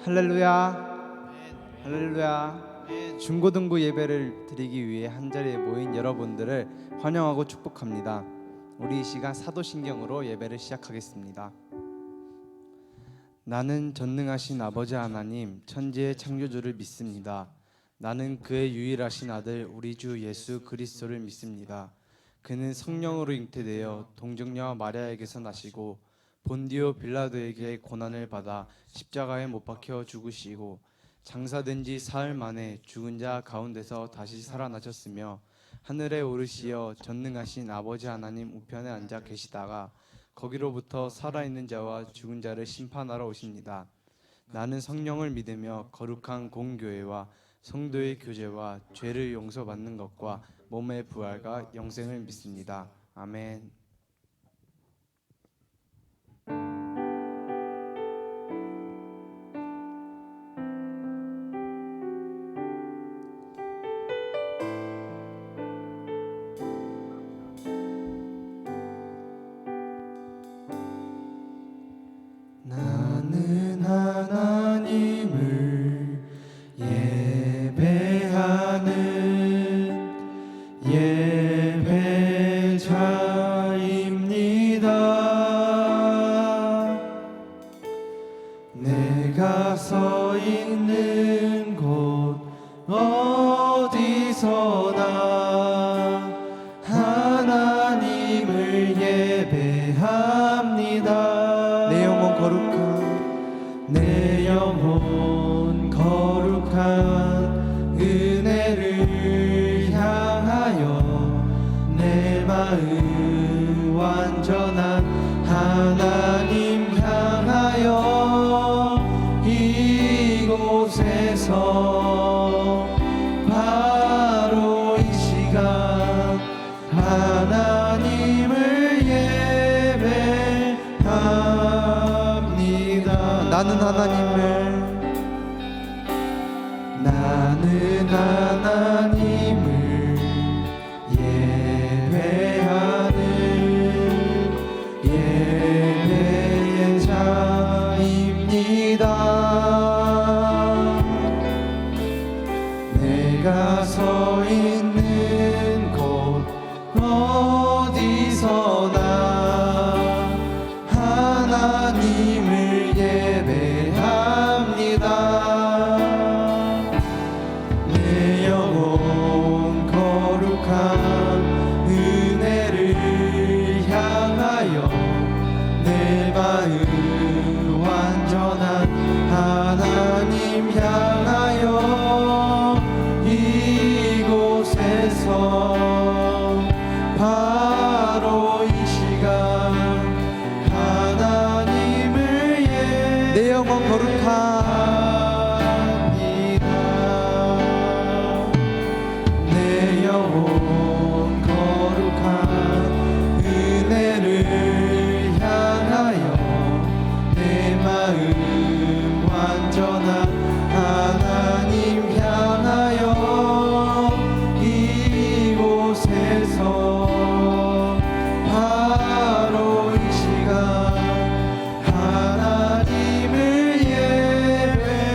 할렐루야, 할렐루야. 중고등부 예배를 드리기 위해 한자리에 모인 여러분들을 환영하고 축복합니다. 우리 이 시간 사도신경으로 예배를 시작하겠습니다. 나는 전능하신 아버지 하나님, 천지의 창조주를 믿습니다. 나는 그의 유일하신 아들 우리 주 예수 그리스도를 믿습니다. 그는 성령으로 잉태되어 동정녀와 마리아에게서 나시고 본디오 빌라도에게 고난을 받아 십자가에 못 박혀 죽으시고 장사된 지 사흘 만에 죽은 자 가운데서 다시 살아나셨으며 하늘에 오르시어 전능하신 아버지 하나님 우편에 앉아 계시다가 거기로부터 살아있는 자와 죽은 자를 심판하러 오십니다. 나는 성령을 믿으며 거룩한 공교회와 성도의 교제와 죄를 용서받는 것과 몸의 부활과 영생을 믿습니다. 아멘. 나는 하나님을 예배하는 예배자입니다. 내가 서 있는 곳 어디서나 하나님을 예배합니다. 내 영혼 거룩한 은혜를 향하여 내 마음 완전한 하나님 향하여 이곳에서 바로 이 시간 하나님을 예배합니다. 나는 하나님을 예배하는 예배자입니다. 내가 서 있는 곳 어디서나 하나님을 예배합니다. 내 영혼 거룩한 은혜를 향하여 내 마음 완전한 하나님 향하여 이곳에서 바로 이 시간 하나님을 내 영혼 거룩합니다. 내 영혼 거룩한 은혜를 향하여 내 마음 완전한 하나님 향하여 이곳에서 바로 이 시간 하나님을 예배합니다.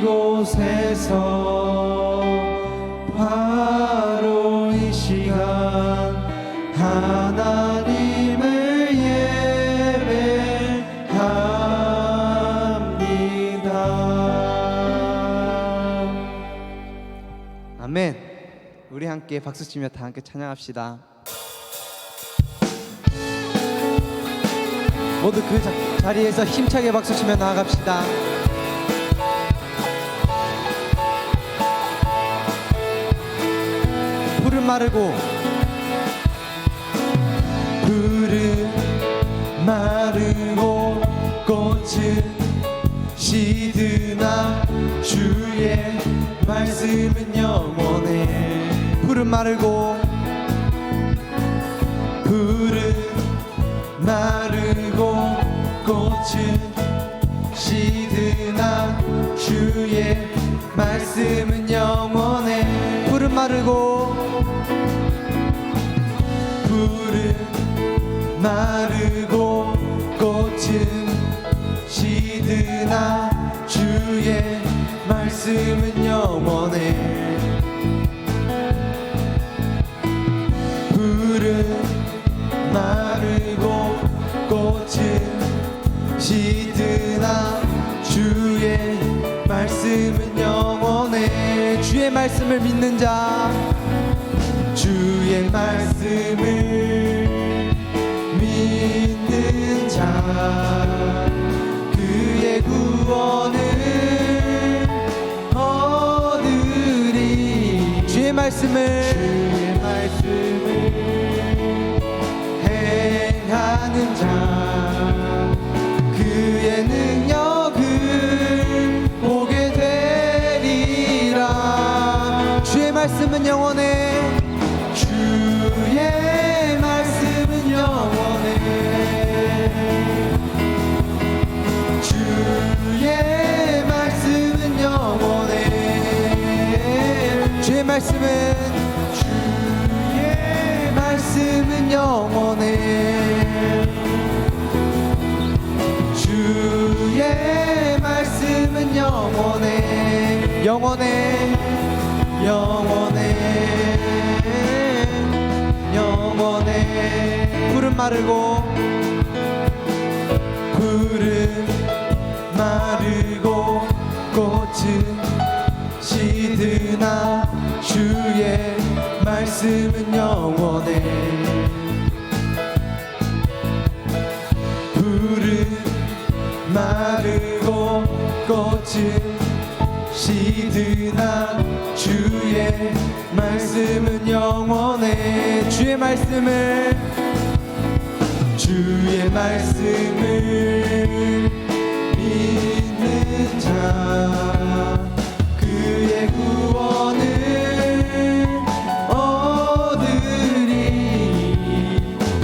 이곳에서 바로 이 시간 하나님을 예배합니다. 아멘. 우리 함께 박수치며 다 함께 찬양합시다. 모두 그 자리에서 힘차게 박수치며 나아갑시다. 풀은 마르고 꽃은 시드나 주의 말씀은 영원해. 풀은 마르고 꽃은 시드나 주의 말씀은 영원해. 풀은 마르고 마르고 꽃은 시드나 주의 말씀은 영원해. 풀은 마르고 꽃은 시드나 주의 말씀은 영원해. 주의 말씀을 믿는 자, 주의 말씀을 믿는 자, 그의 구원을 얻으리. 주의 말씀을 행하는 자, 그의 능력을 보게 되리라. 주의 말씀은 영원해. 주의 말씀은 영원해. 주의 말씀은 영원해. 주의 말씀은 영원해. 주의 말씀은 영원해. 영원해. 영원해. 푸른 마르고 꽃은 시드나 주의 말씀은 영원해. 푸른 마르고 꽃은 시드나 주의 말씀은 영원해. 주의 말씀을 믿는 자, 그의 구원을 얻으리.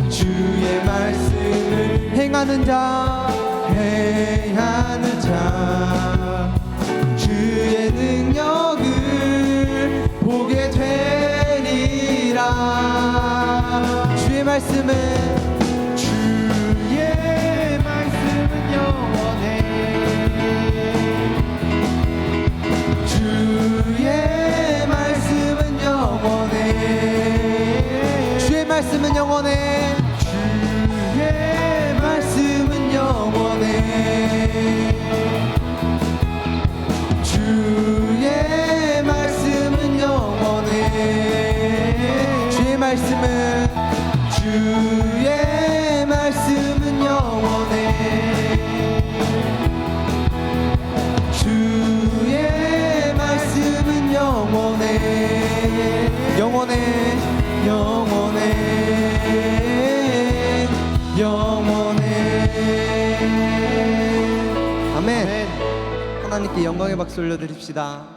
주의 말씀을 행하는 자, 주의 능력을 보게 되리라. 주의 말씀은 영원해. 주의 말씀은 영원해. 주의 말씀은 영원해. 주의 말씀은 영원해. 주의 말씀은 영원해. 주의 말씀은 영원해. 주의 말씀은 영원해. 영원해. 아멘. 하나님께 영광의 박수 올려드립시다.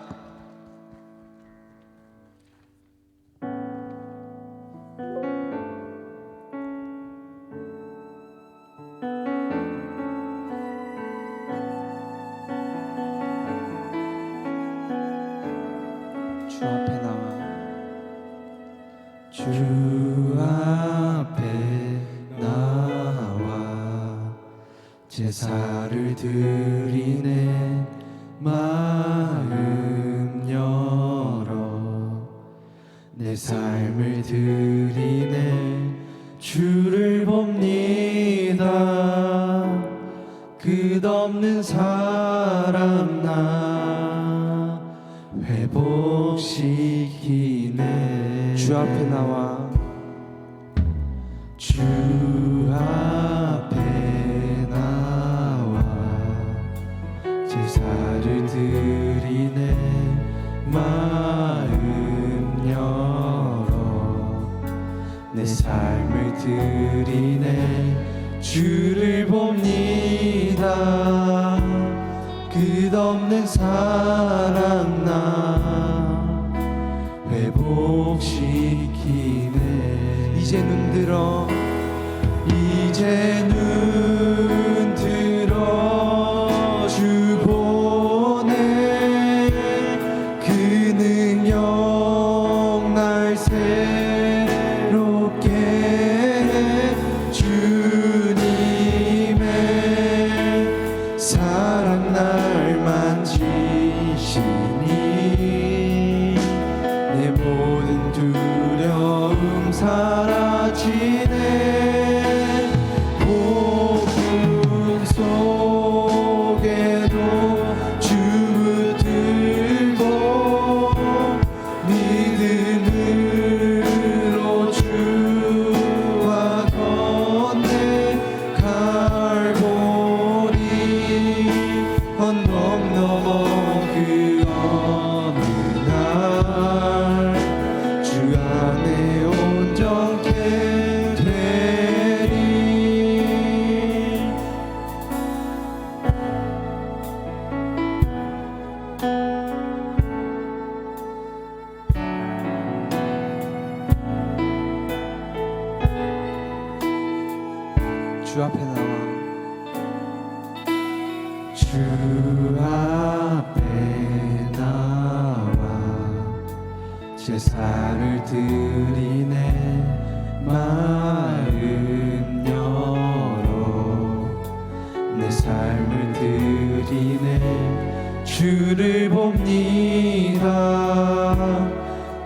주 앞에 나와 제사를 드리네. 마음 열어 내 삶을 드리네. 주를 봅니다. 끝없는 사랑 나 회복시키네. 주 앞에 나와 제사를 드리네. 마음 열어 내 삶을 드리네. 주를 봅니다. 끝없는 사랑 나 회복시키네. 이제 눈 들어 주 보내. 그 능력 날 새롭게 해. 주 사랑 날 만지시니 내 모든 두려움 사라지네. 폭풍 속에도 주 붙들고 믿음으로 주와 건네 갈보리 언덕 넘어 그 어느 날 주 안에 온전케 되리. 주 앞에 나와 주 앞에 나와 제사를 드리네. 마음 열어 내 삶을 드리네. 주를 봅니다.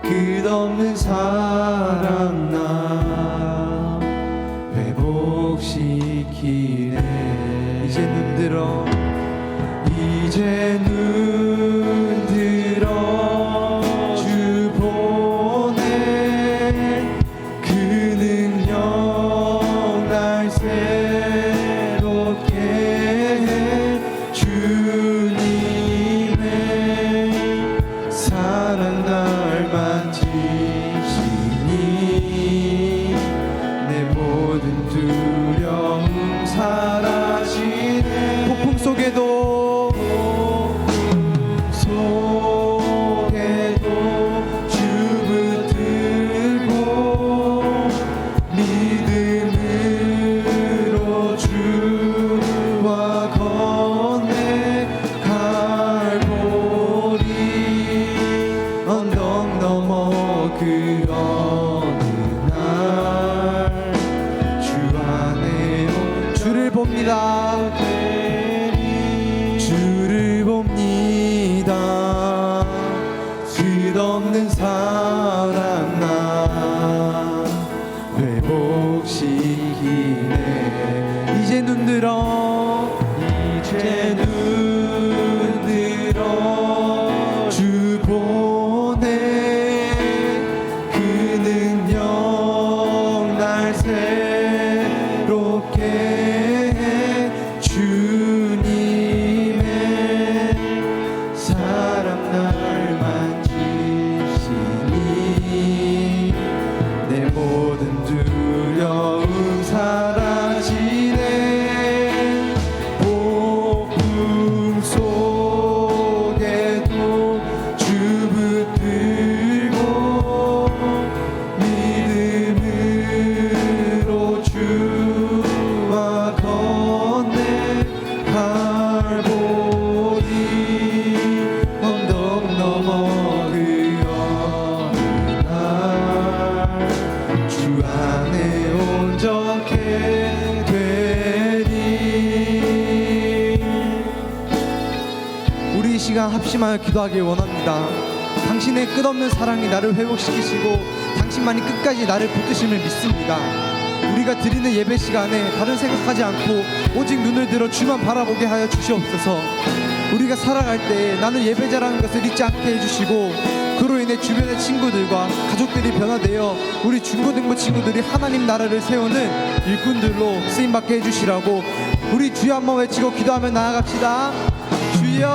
끝없는 사랑 나 회복시키네. 이제 눈 들어 이제 눈 들어 주 보내. 그 능력 날 새롭게 해. 주님의 사랑 날 만지시니 내 모든 두려움 사라지네. 폭풍 속에도 주 붙들고 믿음으로 주와 건네 갈보리 언덕 넘어 그 어느 날 주 안에 주를 봅니다. 주를 봅니다. 끝없는 사랑 나 회복시키네. 이제 눈 들어 이제 눈 들어 주 보내. 그 능력 날 새롭게 해. 주님의 사랑 날 만지시니 내 모든 두려움 사라지네. 폭풍 속에도 주 붙들고 믿음으로 주와 건네 갈보리 언덕 넘어 그 어느 날 주 안에 온전케 되리. 우리 이 시간 합심하여 기도하길 원합니다. 당신의 끝없는 사랑이 나를 회복시키시고 당신만이 끝까지 나를 붙드심을 믿습니다. 우리가 드리는 예배 시간에 다른 생각하지 않고 오직 눈을 들어 주만 바라보게 하여 주시옵소서. 우리가 살아갈 때 나는 예배자라는 것을 잊지 않게 해주시고 그로 인해 주변의 친구들과 가족들이 변화되어 우리 중고등부 친구들이 하나님 나라를 세우는 일꾼들로 쓰임받게 해주시라고 우리 주여 한번 외치고 기도하며 나아갑시다. 주여,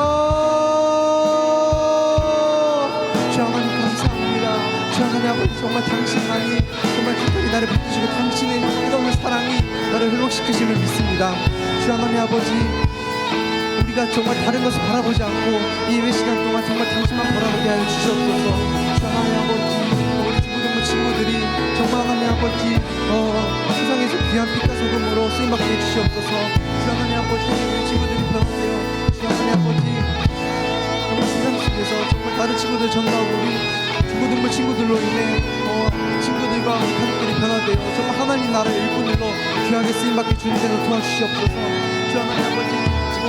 주 하나님 감사합니다. 주 하나님 아버지 정말 당신만이 정말 끝까지 나를 붙드시고 당신의 끝없는 사랑이 나를 회복시키심을 믿습니다. 주 하나님 아버지 우리가 정말 다른 것을 바라보지 않고 이 예배 시간 동안 정말 당신만 바라보게 하여 주시옵소서. 주 하나님 아버지 우리 중고등부 친구들이 정말 하나님 아버지 세상에서 귀한 빛과 소금으로 쓰임받게 해주시옵소서. 주 하나님 아버지 우리 친구들이 변화되어 주 하나님 아버지 정말 세상 속에서 정말 다른 친구들 전도하고 우리 중고등부 친구들로 인해 친구들과 가족들이 변화되어 정말 하나님 나라의 일꾼들로 귀하게 쓰임받게 주님께서 도와주시옵소서. 주 하나님 아버지 지금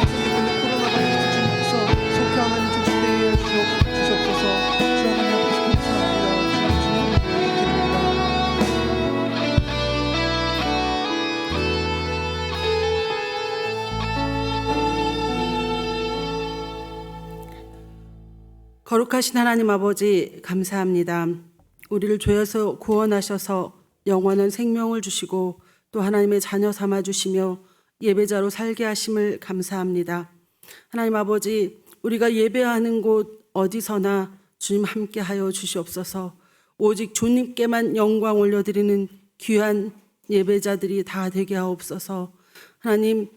거룩하신 하나님 아버지 감사합니다. 우리를 죄에서 구원하셔서 영원한 생명을 주시고 또 하나님의 자녀 삼아 주시며 예배자로 살게 하심을 감사합니다. 하나님 아버지, 우리가 예배하는 곳 어디서나 주님 함께하여 주시옵소서. 오직 주님께만 영광 올려드리는 귀한 예배자들이 다 되게 하옵소서. 하나님,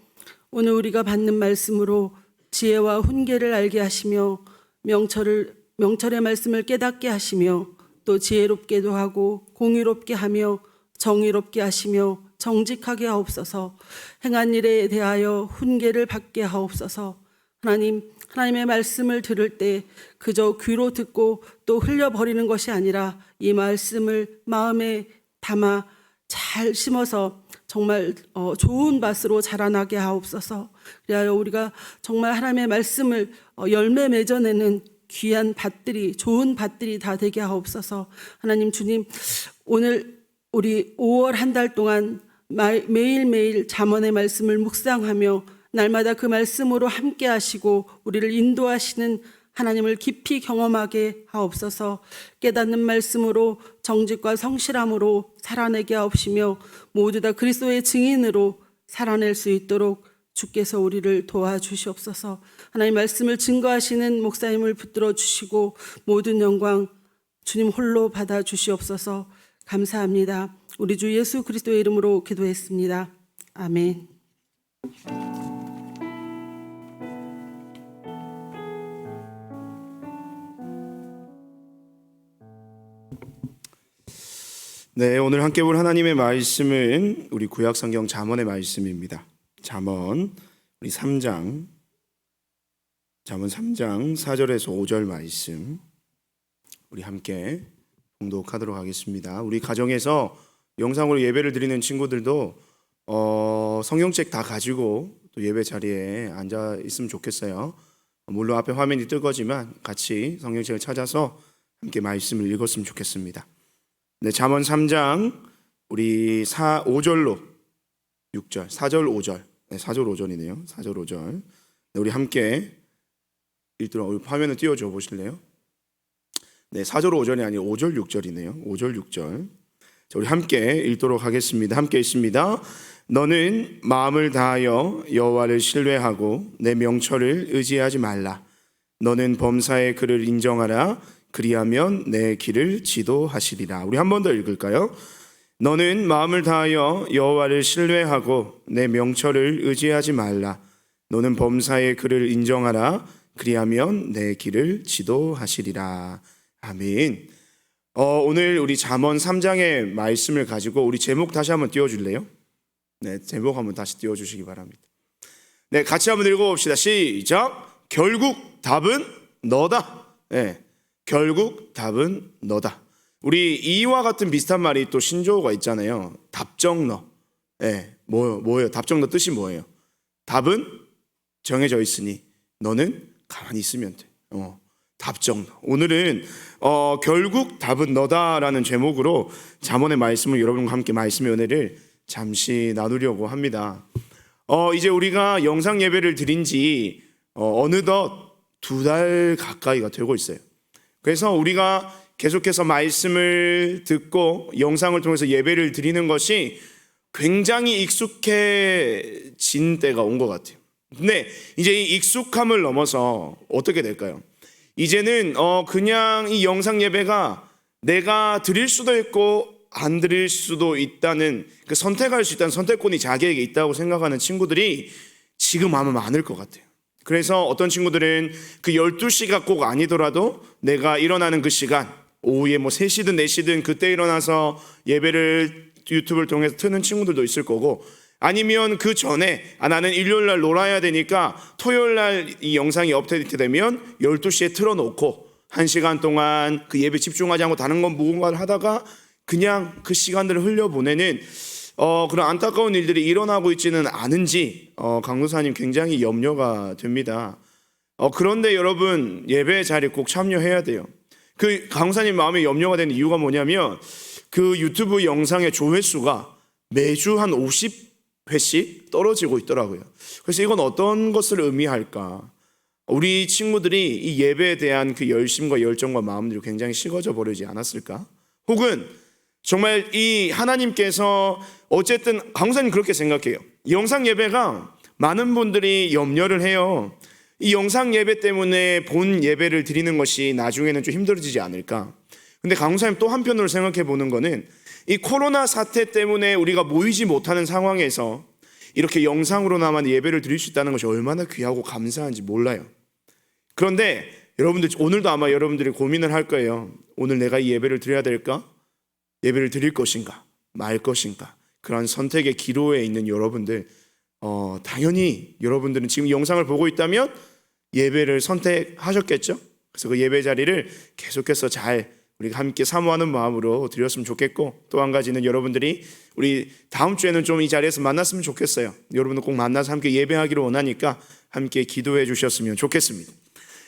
오늘 우리가 받는 말씀으로 지혜와 훈계를 알게 하시며 명철의 말씀을 깨닫게 하시며 또 지혜롭게도 하고 공의롭게 하며 정의롭게 하시며 정직하게 하옵소서. 행한 일에 대하여 훈계를 받게 하옵소서. 하나님의 말씀을 들을 때 그저 귀로 듣고 또 흘려버리는 것이 아니라 이 말씀을 마음에 담아 잘 심어서 정말 좋은 밭으로 자라나게 하옵소서. 그리하여 우리가 정말 하나님의 말씀을 열매 맺어내는 귀한 밭들이, 좋은 밭들이 다 되게 하옵소서. 하나님 주님, 오늘 우리 5월 한 달 동안 매일매일 잠언의 말씀을 묵상하며 날마다 그 말씀으로 함께 하시고 우리를 인도하시는 하나님을 깊이 경험하게 하옵소서. 깨닫는 말씀으로 정직과 성실함으로 살아내게 하옵시며 모두 다 그리스도의 증인으로 살아낼 수 있도록 주께서 우리를 도와주시옵소서. 하나님 말씀을 증거하시는 목사님을 붙들어 주시고 모든 영광 주님 홀로 받아 주시옵소서. 감사합니다. 우리 주 예수 그리스도의 이름으로 기도했습니다. 아멘. 네, 오늘 함께 볼 하나님의 말씀은 우리 구약 성경 잠언의 말씀입니다. 잠언 우리 3장 4절에서 5절 말씀 우리 함께 봉독하도록 하겠습니다. 우리 가정에서 영상으로 예배를 드리는 친구들도 성경책 다 가지고 또 예배 자리에 앉아 있으면 좋겠어요. 물론 앞에 화면이 뜰 거지만 같이 성경책을 찾아서 함께 말씀을 읽었으면 좋겠습니다. 네, 잠언 3장 우리 5절로 6절, 4절 5절, 네, 4절 5절이네요. 4절 5절. 네, 우리 함께 읽도록 화면을 띄워줘 보실래요? 네, 4절 5절이 아니라 5절 6절이네요. 5절 6절. 자, 우리 함께 읽도록 하겠습니다. 함께 읽습니다. 너는 마음을 다하여 여호와를 신뢰하고 내 명철을 의지하지 말라. 너는 범사의 그를 인정하라. 그리하면 내 길을 지도하시리라. 우리 한 번 더 읽을까요? 너는 마음을 다하여 여호와를 신뢰하고 내 명철을 의지하지 말라. 너는 범사의 그를 인정하라. 그리하면 내 길을 지도하시리라. 아멘. 오늘 우리 잠언 3장의 말씀을 가지고 우리 제목 다시 한번 띄워줄래요? 네, 제목 한번 다시 띄워주시기 바랍니다. 네, 같이 한번 읽어봅시다. 시작. 결국 답은 너다. 네. 결국 답은 너다. 우리 이와 같은 비슷한 말이 또 신조어가 있잖아요. 답정너. 네, 뭐예요? 답정너 뜻이 뭐예요? 답은 정해져 있으니 너는 가만히 있으면 돼. 답정너. 오늘은 결국 답은 너다라는 제목으로 잠언의 말씀을 여러분과 함께 말씀의 은혜를 잠시 나누려고 합니다. 이제 우리가 영상 예배를 드린 지 어느덧 2달 가까이가 되고 있어요. 그래서 우리가 계속해서 말씀을 듣고 영상을 통해서 예배를 드리는 것이 굉장히 익숙해진 때가 온 것 같아요. 근데 이제 이 익숙함을 넘어서 어떻게 될까요? 이제는 그냥 이 영상 예배가 내가 드릴 수도 있고 안 드릴 수도 있다는 그 선택할 수 있다는 선택권이 자기에게 있다고 생각하는 친구들이 지금 아마 많을 것 같아요. 그래서 어떤 친구들은 그 12시가 꼭 아니더라도 내가 일어나는 그 시간 오후에 3시든 4시든 그때 일어나서 예배를 유튜브를 통해서 트는 친구들도 있을 거고, 아니면 그 전에 나는 일요일날 놀아야 되니까 토요일날 이 영상이 업데이트 되면 12시에 틀어놓고 1시간 동안 그 예배 집중하지 않고 다른 건 무언가를 하다가 그냥 그 시간들을 흘려보내는 그런 안타까운 일들이 일어나고 있지는 않은지 강도사님 굉장히 염려가 됩니다. 그런데 여러분, 예배 자리에 꼭 참여해야 돼요. 그 강도사님 마음에 염려가 되는 이유가 뭐냐면 그 유튜브 영상의 조회수가 매주 한 50회씩 떨어지고 있더라고요. 그래서 이건 어떤 것을 의미할까? 우리 친구들이 이 예배에 대한 그 열심과 열정과 마음들이 굉장히 식어져 버리지 않았을까? 혹은 정말 이 하나님께서 어쨌든 강사님 그렇게 생각해요. 영상 예배가 많은 분들이 염려를 해요. 이 영상 예배 때문에 본 예배를 드리는 것이 나중에는 좀 힘들어지지 않을까? 근데 강사님 또 한편으로 생각해 보는 거는 이 코로나 사태 때문에 우리가 모이지 못하는 상황에서 이렇게 영상으로나마 예배를 드릴 수 있다는 것이 얼마나 귀하고 감사한지 몰라요. 그런데 여러분들 오늘도 아마 여러분들이 고민을 할 거예요. 오늘 내가 이 예배를 드려야 될까? 예배를 드릴 것인가? 말 것인가? 그런 선택의 기로에 있는 여러분들, 당연히 여러분들은 지금 영상을 보고 있다면 예배를 선택하셨겠죠? 그래서 그 예배 자리를 계속해서 잘 우리가 함께 사모하는 마음으로 드렸으면 좋겠고, 또 한 가지는 여러분들이 우리 다음 주에는 좀 이 자리에서 만났으면 좋겠어요. 여러분들 꼭 만나서 함께 예배하기를 원하니까 함께 기도해 주셨으면 좋겠습니다.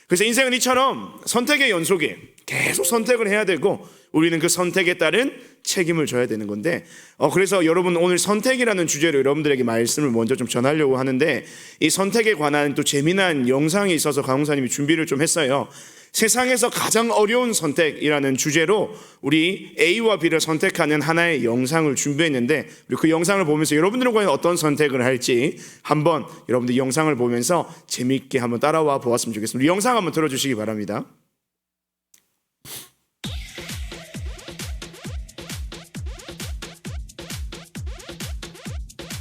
그래서 인생은 이처럼 선택의 연속에 계속 선택을 해야 되고, 우리는 그 선택에 따른 책임을 져야 되는 건데, 그래서 여러분 오늘 선택이라는 주제로 여러분들에게 말씀을 먼저 좀 전하려고 하는데, 이 선택에 관한 또 재미난 영상이 있어서 강훈사님이 준비를 좀 했어요. 세상에서 가장 어려운 선택이라는 주제로 우리 A와 B를 선택하는 하나의 영상을 준비했는데, 그 영상을 보면서 여러분들은 과연 어떤 선택을 할지 한번 여러분들 영상을 보면서 재미있게 한번 따라와 보았으면 좋겠습니다. 우리 영상 한번 들어주시기 바랍니다.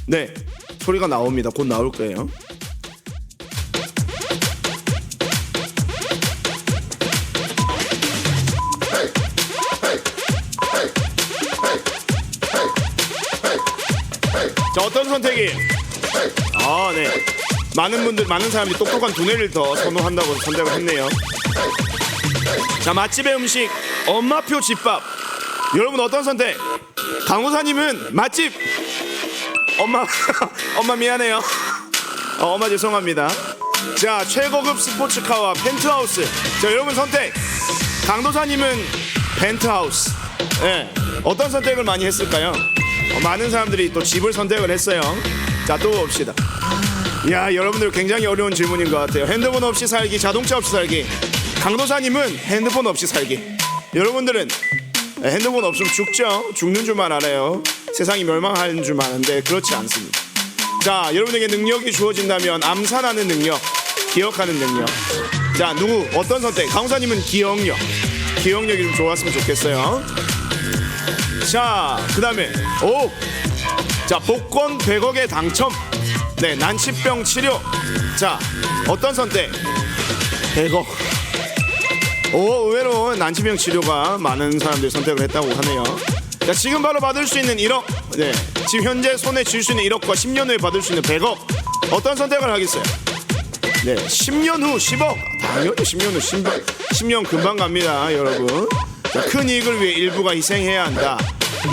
네, 소리가 나옵니다. 곧 나올 거예요. 자, 어떤 선택이? 네. 많은 사람들이 똑똑한 두뇌를 더 선호한다고 선택을 했네요. 자, 맛집의 음식, 엄마표 집밥. 여러분 어떤 선택? 강호사님은 맛집. 엄마 미안해요. 엄마 죄송합니다. 자, 최고급 스포츠카와 펜트하우스. 자, 여러분 선택. 강도사님은 펜트하우스. 네. 어떤 선택을 많이 했을까요? 많은 사람들이 또 집을 선택을 했어요. 자, 또 봅시다. 야, 여러분들 굉장히 어려운 질문인 것 같아요. 핸드폰 없이 살기, 자동차 없이 살기. 강도사님은 핸드폰 없이 살기. 여러분들은 핸드폰 없으면 죽죠. 죽는 줄만 알아요. 세상이 멸망하는 줄만 아는데 그렇지 않습니다. 자, 여러분에게 능력이 주어진다면 암산하는 능력, 기억하는 능력. 자, 누구 어떤 선택? 강도사님은 기억력이 좀 좋았으면 좋겠어요. 자, 그 다음에 자, 복권 100억에 당첨. 네, 난치병 치료. 자, 어떤 선택? 100억. 의외로 난치병 치료가 많은 사람들이 선택을 했다고 하네요. 자, 지금 바로 받을 수 있는 1억. 네, 지금 현재 손에 쥘 수 있는 1억과 10년 후에 받을 수 있는 100억. 어떤 선택을 하겠어요? 네, 10년 후 10억. 당연히 10년 후 10년 금방 갑니다, 여러분. 자, 큰 이익을 위해 일부가 희생해야 한다.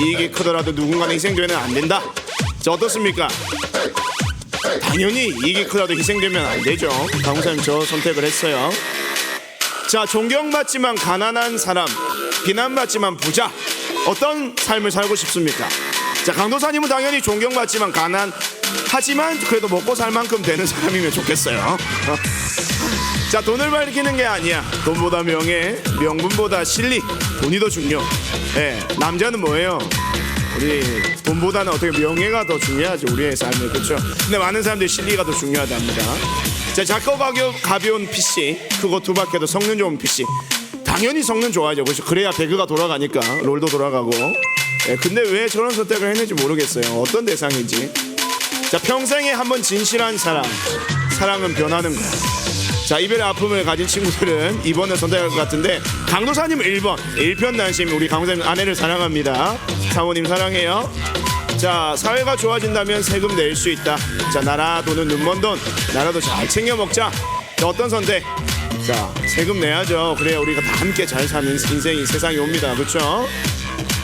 이익이 크더라도 누군가는 희생되면 안 된다. 자, 어떻습니까? 당연히 이익이 크더라도 희생되면 안 되죠. 강사님 저 선택을 했어요. 자, 존경받지만 가난한 사람, 비난받지만 부자. 어떤 삶을 살고 싶습니까? 자, 강도사님은 당연히 존경받지만 가난하지만 그래도 먹고 살 만큼 되는 사람이면 좋겠어요. 자, 돈을 밝히는 게 아니야. 돈보다 명예, 명분보다 실리, 돈이 더 중요. 네, 남자는 뭐예요? 우리 돈보다는 어떻게 명예가 더 중요하죠, 우리의 삶에. 그렇죠? 근데 많은 사람들이 실리가 더 중요하답니다. 자, 작고 가벼운 PC, 크고 투박해도 성능 좋은 PC. 당연히 성능 좋아야죠. 그렇죠? 그래야 배그가 돌아가니까, 롤도 돌아가고. 네, 근데 왜 저런 선택을 했는지 모르겠어요. 어떤 대상인지. 자, 평생에 한번 진실한 사랑은 변하는 거야. 자, 이별의 아픔을 가진 친구들은 2번을 선택할 것 같은데, 강도사님은 1번 일편단심. 우리 강도사님 아내를 사랑합니다. 사모님 사랑해요. 자, 사회가 좋아진다면 세금 낼 수 있다. 자, 나라 돈은 눈먼 돈. 나라도 잘 챙겨 먹자. 자, 어떤 선택? 자, 세금 내야죠. 그래야 우리가 다 함께 잘 사는 인생이 세상에 옵니다. 그렇죠?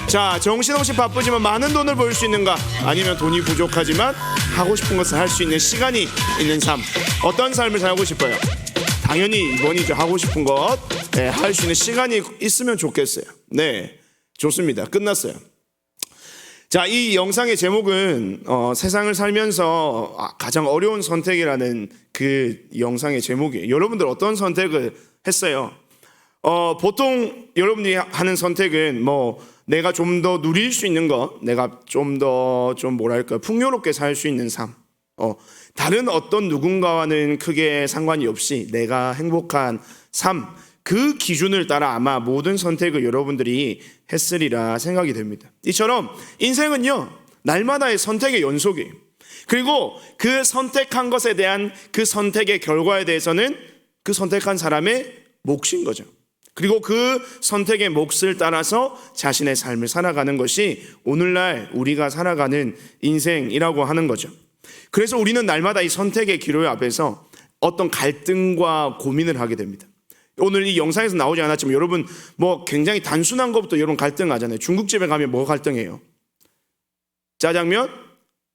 자, 정신없이 바쁘지만 많은 돈을 벌 수 있는가? 아니면 돈이 부족하지만 하고 싶은 것을 할 수 있는 시간이 있는 삶. 어떤 삶을 살고 싶어요? 당연히 2번이죠. 하고 싶은 것, 네, 할 수 있는 시간이 있으면 좋겠어요. 네, 좋습니다. 끝났어요. 자, 이 영상의 제목은 세상을 살면서 가장 어려운 선택이라는 그 영상의 제목이에요. 여러분들 어떤 선택을 했어요? 보통 여러분들이 하는 선택은 내가 좀 더 누릴 수 있는 것, 내가 좀 더 뭐랄까 풍요롭게 살 수 있는 삶, 다른 어떤 누군가와는 크게 상관이 없이 내가 행복한 삶, 그 기준을 따라 아마 모든 선택을 여러분들이 했으리라 생각이 됩니다. 이처럼 인생은요, 날마다의 선택의 연속이에요. 그리고 그 선택한 것에 대한 그 선택의 결과에 대해서는 그 선택한 사람의 몫인 거죠. 그리고 그 선택의 몫을 따라서 자신의 삶을 살아가는 것이 오늘날 우리가 살아가는 인생이라고 하는 거죠. 그래서 우리는 날마다 이 선택의 기로 앞에서 어떤 갈등과 고민을 하게 됩니다. 오늘 이 영상에서 나오지 않았지만 여러분 굉장히 단순한 것부터 여러분 갈등하잖아요. 중국집에 가면 뭐가 갈등해요? 짜장면,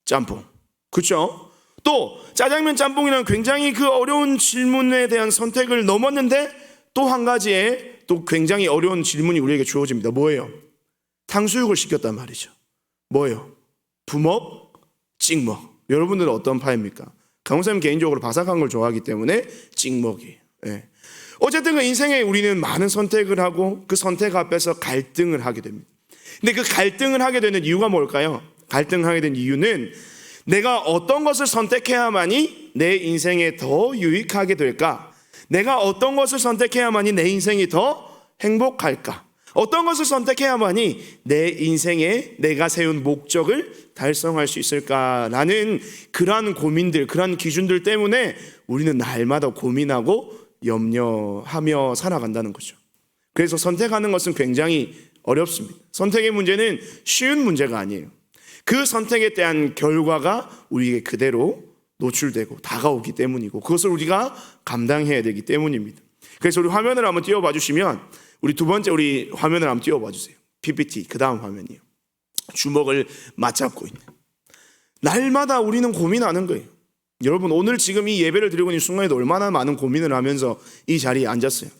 짬뽕. 그렇죠? 또 짜장면, 짬뽕이라는 굉장히 그 어려운 질문에 대한 선택을 넘었는데 또 한 가지의 또 굉장히 어려운 질문이 우리에게 주어집니다. 뭐예요? 탕수육을 시켰단 말이죠. 뭐예요? 부먹, 찍먹. 여러분들은 어떤 파입니까? 강호사님 개인적으로 바삭한 걸 좋아하기 때문에 찍먹이에요. 네. 어쨌든 그 인생에 우리는 많은 선택을 하고 그 선택 앞에서 갈등을 하게 됩니다. 근데 그 갈등을 하게 되는 이유가 뭘까요? 갈등을 하게 된 이유는 내가 어떤 것을 선택해야만이 내 인생에 더 유익하게 될까? 내가 어떤 것을 선택해야만이 내 인생이 더 행복할까? 어떤 것을 선택해야만이 내 인생에 내가 세운 목적을 달성할 수 있을까라는 그러한 고민들, 그러한 기준들 때문에 우리는 날마다 고민하고 염려하며 살아간다는 거죠. 그래서 선택하는 것은 굉장히 어렵습니다. 선택의 문제는 쉬운 문제가 아니에요. 그 선택에 대한 결과가 우리에게 그대로 노출되고 다가오기 때문이고 그것을 우리가 감당해야 되기 때문입니다. 그래서 우리 화면을 한번 띄워봐 주시면 우리 두 번째 우리 화면을 한번 띄워봐 주세요. PPT 그 다음 화면이요. 주먹을 맞잡고 있는. 날마다 우리는 고민하는 거예요. 여러분 오늘 지금 이 예배를 드리고 있는 순간에도 얼마나 많은 고민을 하면서 이 자리에 앉았어요.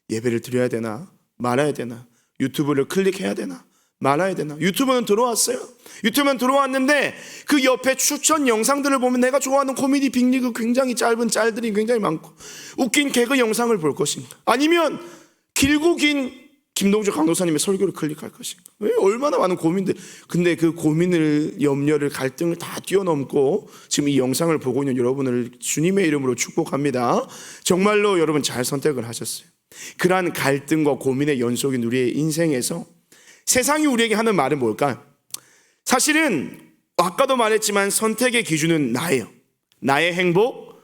예배를 드려야 되나 말아야 되나, 유튜브를 클릭해야 되나 말아야 되나. 유튜브는 들어왔어요. 유튜브는 들어왔는데 그 옆에 추천 영상들을 보면 내가 좋아하는 코미디 빅리그 굉장히 짧은 짤들이 굉장히 많고 웃긴 개그 영상을 볼 것인가, 아니면 길고 긴 김동주 강도사님의 설교를 클릭할 것인가. 얼마나 많은 고민들. 근데 그 고민을, 염려를, 갈등을 다 뛰어넘고 지금 이 영상을 보고 있는 여러분을 주님의 이름으로 축복합니다. 정말로 여러분 잘 선택을 하셨어요. 그러한 갈등과 고민의 연속인 우리의 인생에서 세상이 우리에게 하는 말은 뭘까요? 사실은 아까도 말했지만 선택의 기준은 나예요. 나의 행복,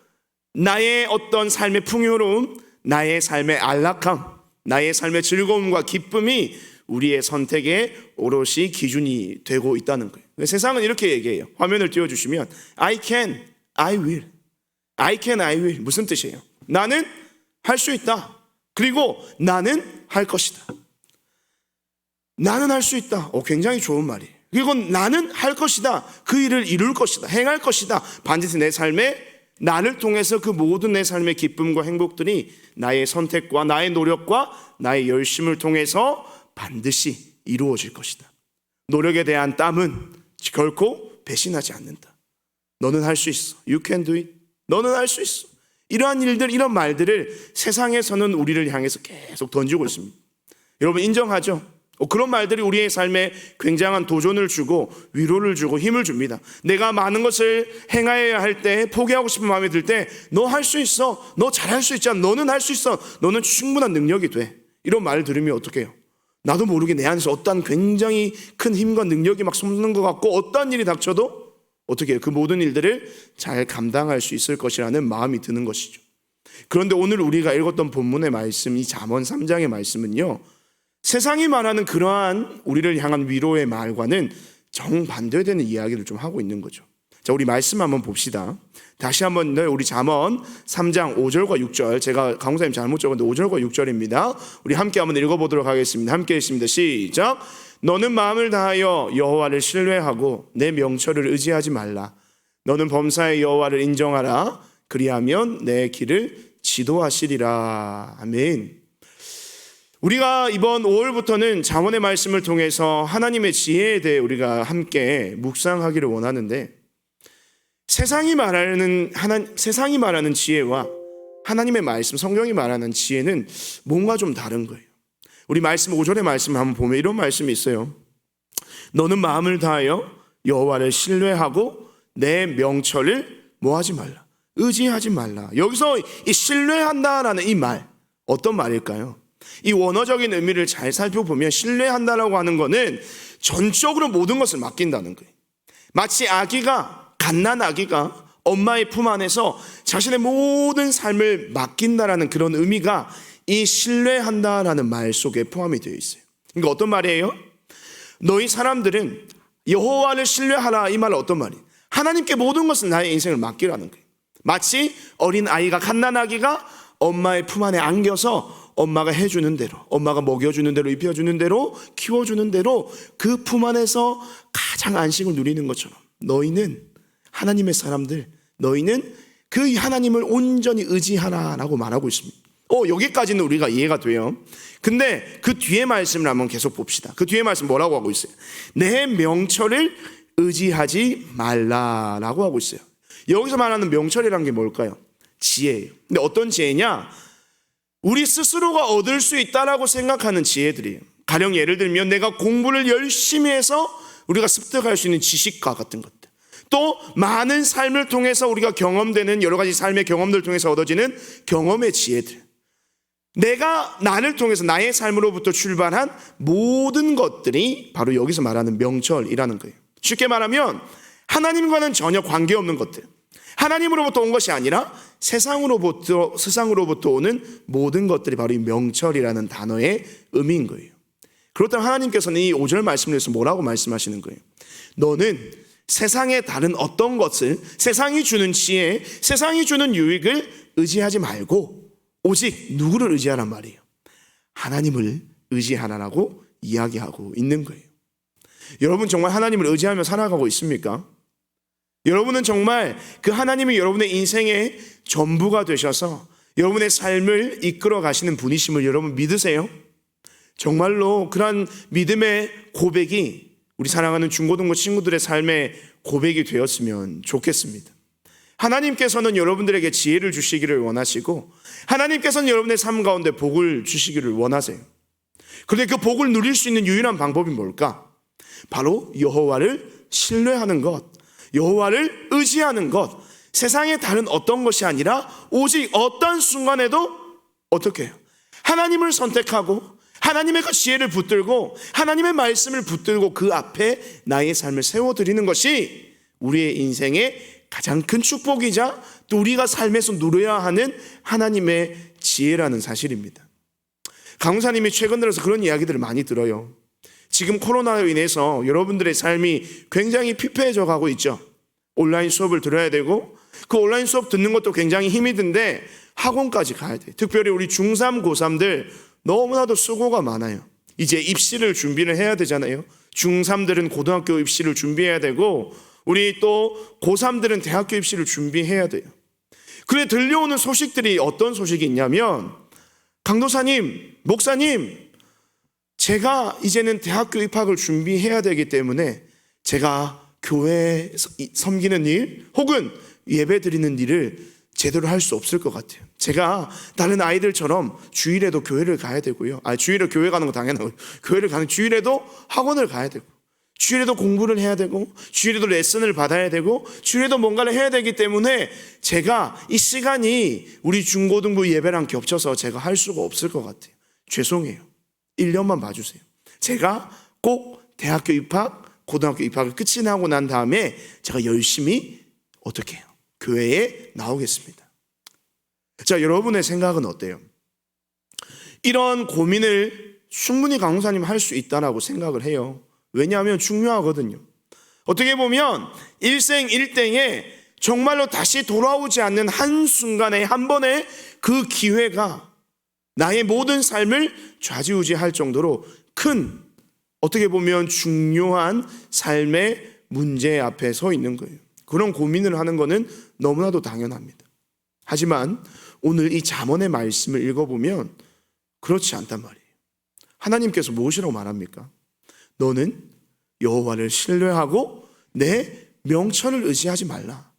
나의 어떤 삶의 풍요로움, 나의 삶의 안락함, 나의 삶의 즐거움과 기쁨이 우리의 선택의 오롯이 기준이 되고 있다는 거예요. 세상은 이렇게 얘기해요. 화면을 띄워주시면 I can, I will. I can, I will. 무슨 뜻이에요? 나는 할 수 있다. 그리고 나는 할 것이다. 나는 할 수 있다. 굉장히 좋은 말이에요. 그리고 나는 할 것이다. 그 일을 이룰 것이다. 행할 것이다. 반드시 내 삶에 나를 통해서 그 모든 내 삶의 기쁨과 행복들이 나의 선택과 나의 노력과 나의 열심을 통해서 반드시 이루어질 것이다. 노력에 대한 땀은 결코 배신하지 않는다. 너는 할 수 있어. You can do it. 너는 할 수 있어. 이러한 일들, 이런 말들을 세상에서는 우리를 향해서 계속 던지고 있습니다. 여러분 인정하죠? 그런 말들이 우리의 삶에 굉장한 도전을 주고 위로를 주고 힘을 줍니다. 내가 많은 것을 행해야 할 때, 포기하고 싶은 마음이 들 때 너 할 수 있어. 너 잘할 수 있잖아. 너는 할 수 있어. 너는 충분한 능력이 돼. 이런 말을 들으면 어떻게 해요? 나도 모르게 내 안에서 어떤 굉장히 큰 힘과 능력이 막 솟는 것 같고 어떤 일이 닥쳐도 어떻게 해요? 그 모든 일들을 잘 감당할 수 있을 것이라는 마음이 드는 것이죠. 그런데 오늘 우리가 읽었던 본문의 말씀, 이 잠언 3장의 말씀은요, 세상이 말하는 그러한 우리를 향한 위로의 말과는 정반대되는 이야기를 좀 하고 있는 거죠. 자, 우리 말씀 한번 봅시다. 다시 한번 우리 잠언 3장 5절과 6절, 제가 강호사님 잘못 적었는데 5절과 6절입니다. 우리 함께 한번 읽어보도록 하겠습니다. 함께 읽습니다. 시작. 너는 마음을 다하여 여호와를 신뢰하고 내 명철을 의지하지 말라. 너는 범사의 여호와를 인정하라. 그리하면 내 길을 지도하시리라. 아멘. 우리가 이번 5월부터는 잠언의 말씀을 통해서 하나님의 지혜에 대해 우리가 함께 묵상하기를 원하는데, 세상이 말하는 지혜와 하나님의 말씀, 성경이 말하는 지혜는 뭔가 좀 다른 거예요. 우리 말씀 5절의 말씀을 한번 보면 이런 말씀이 있어요. 너는 마음을 다하여 여호와를 신뢰하고 내 명철을 뭐하지 말라, 의지하지 말라. 여기서 이 신뢰한다라는 이 말, 어떤 말일까요? 이 원어적인 의미를 잘 살펴보면 신뢰한다라고 하는 것은 전적으로 모든 것을 맡긴다는 거예요. 마치 갓난 아기가 엄마의 품 안에서 자신의 모든 삶을 맡긴다라는 그런 의미가 이 신뢰한다라는 말 속에 포함이 되어 있어요. 그러니까 어떤 말이에요? 너희 사람들은 여호와를 신뢰하라, 이 말은 어떤 말이에요? 하나님께 모든 것을 나의 인생을 맡기라는 거예요. 마치 어린 아이가, 갓난 아기가 엄마의 품 안에 안겨서 엄마가 해주는 대로, 엄마가 먹여주는 대로, 입혀주는 대로, 키워주는 대로 그 품 안에서 가장 안식을 누리는 것처럼 너희는, 하나님의 사람들, 너희는 그 하나님을 온전히 의지하라라고 말하고 있습니다. 여기까지는 우리가 이해가 돼요. 근데 그 뒤에 말씀을 한번 계속 봅시다. 그 뒤에 말씀 뭐라고 하고 있어요? 내 명철을 의지하지 말라라고 하고 있어요. 여기서 말하는 명철이라는 게 뭘까요? 지혜예요. 근데 어떤 지혜냐? 우리 스스로가 얻을 수 있다라고 생각하는 지혜들이에요. 가령 예를 들면 내가 공부를 열심히 해서 우리가 습득할 수 있는 지식과 같은 것들, 또 많은 삶을 통해서 우리가 경험되는 여러 가지 삶의 경험들을 통해서 얻어지는 경험의 지혜들, 나를 통해서 나의 삶으로부터 출발한 모든 것들이 바로 여기서 말하는 명철이라는 거예요. 쉽게 말하면 하나님과는 전혀 관계없는 것들, 하나님으로부터 온 것이 아니라 세상으로부터 오는 모든 것들이 바로 이 명철이라는 단어의 의미인 거예요. 그렇다면 하나님께서는 이 5절 말씀을 해서 뭐라고 말씀하시는 거예요? 너는 세상의 다른 어떤 것을, 세상이 주는 지혜, 세상이 주는 유익을 의지하지 말고 오직 누구를 의지하란 말이에요? 하나님을 의지하라라고 이야기하고 있는 거예요. 여러분 정말 하나님을 의지하며 살아가고 있습니까? 여러분은 정말 그 하나님이 여러분의 인생의 전부가 되셔서 여러분의 삶을 이끌어 가시는 분이심을 여러분 믿으세요? 정말로 그러한 믿음의 고백이 우리 사랑하는 중고등부 친구들의 삶의 고백이 되었으면 좋겠습니다. 하나님께서는 여러분들에게 지혜를 주시기를 원하시고, 하나님께서는 여러분의 삶 가운데 복을 주시기를 원하세요. 그런데 그 복을 누릴 수 있는 유일한 방법이 뭘까? 바로 여호와를 신뢰하는 것, 여호와를 의지하는 것, 세상의 다른 어떤 것이 아니라 오직 어떤 순간에도 어떻게 해요? 하나님을 선택하고 하나님의 그 지혜를 붙들고 하나님의 말씀을 붙들고 그 앞에 나의 삶을 세워드리는 것이 우리의 인생의 가장 큰 축복이자 또 우리가 삶에서 누려야 하는 하나님의 지혜라는 사실입니다. 강사님이 최근 들어서 그런 이야기들을 많이 들어요. 지금 코로나로 인해서 여러분들의 삶이 굉장히 피폐해져 가고 있죠. 온라인 수업을 들어야 되고 그 온라인 수업 듣는 것도 굉장히 힘이 든데 학원까지 가야 돼요. 특별히 우리 중3, 고3들 너무나도 수고가 많아요. 이제 입시를 준비를 해야 되잖아요. 중3들은 고등학교 입시를 준비해야 되고 우리 또 고3들은 대학교 입시를 준비해야 돼요. 그래 들려오는 소식들이 어떤 소식이 있냐면, 강도사님, 목사님, 제가 이제는 대학교 입학을 준비해야 되기 때문에 제가 교회 섬기는 일 혹은 예배 드리는 일을 제대로 할 수 없을 것 같아요. 제가 다른 아이들처럼 주일에도 교회를 가야 되고요. 주일에 교회 가는 거 당연하고, 주일에도 학원을 가야 되고, 주일에도 공부를 해야 되고, 주일에도 레슨을 받아야 되고, 주일에도 뭔가를 해야 되기 때문에 제가 이 시간이 우리 중고등부 예배랑 겹쳐서 제가 할 수가 없을 것 같아요. 죄송해요. 1년만 봐주세요. 제가 꼭 대학교 입학, 고등학교 입학을 끝이 나고 난 다음에 제가 열심히 어떻게 해요? 교회에 나오겠습니다. 자, 여러분의 생각은 어때요? 이런 고민을 충분히 강사님 할 수 있다라고 생각을 해요. 왜냐하면 중요하거든요. 어떻게 보면 일생일대에 정말로 다시 돌아오지 않는 한순간에 한 번의 그 기회가 나의 모든 삶을 좌지우지할 정도로 큰, 어떻게 보면 중요한 삶의 문제 앞에 서 있는 거예요. 그런 고민을 하는 것은 너무나도 당연합니다. 하지만 오늘 이 잠언의 말씀을 읽어보면 그렇지 않단 말이에요. 하나님께서 무엇이라고 말합니까? 너는 여호와를 신뢰하고 내 명철을 의지하지 말라.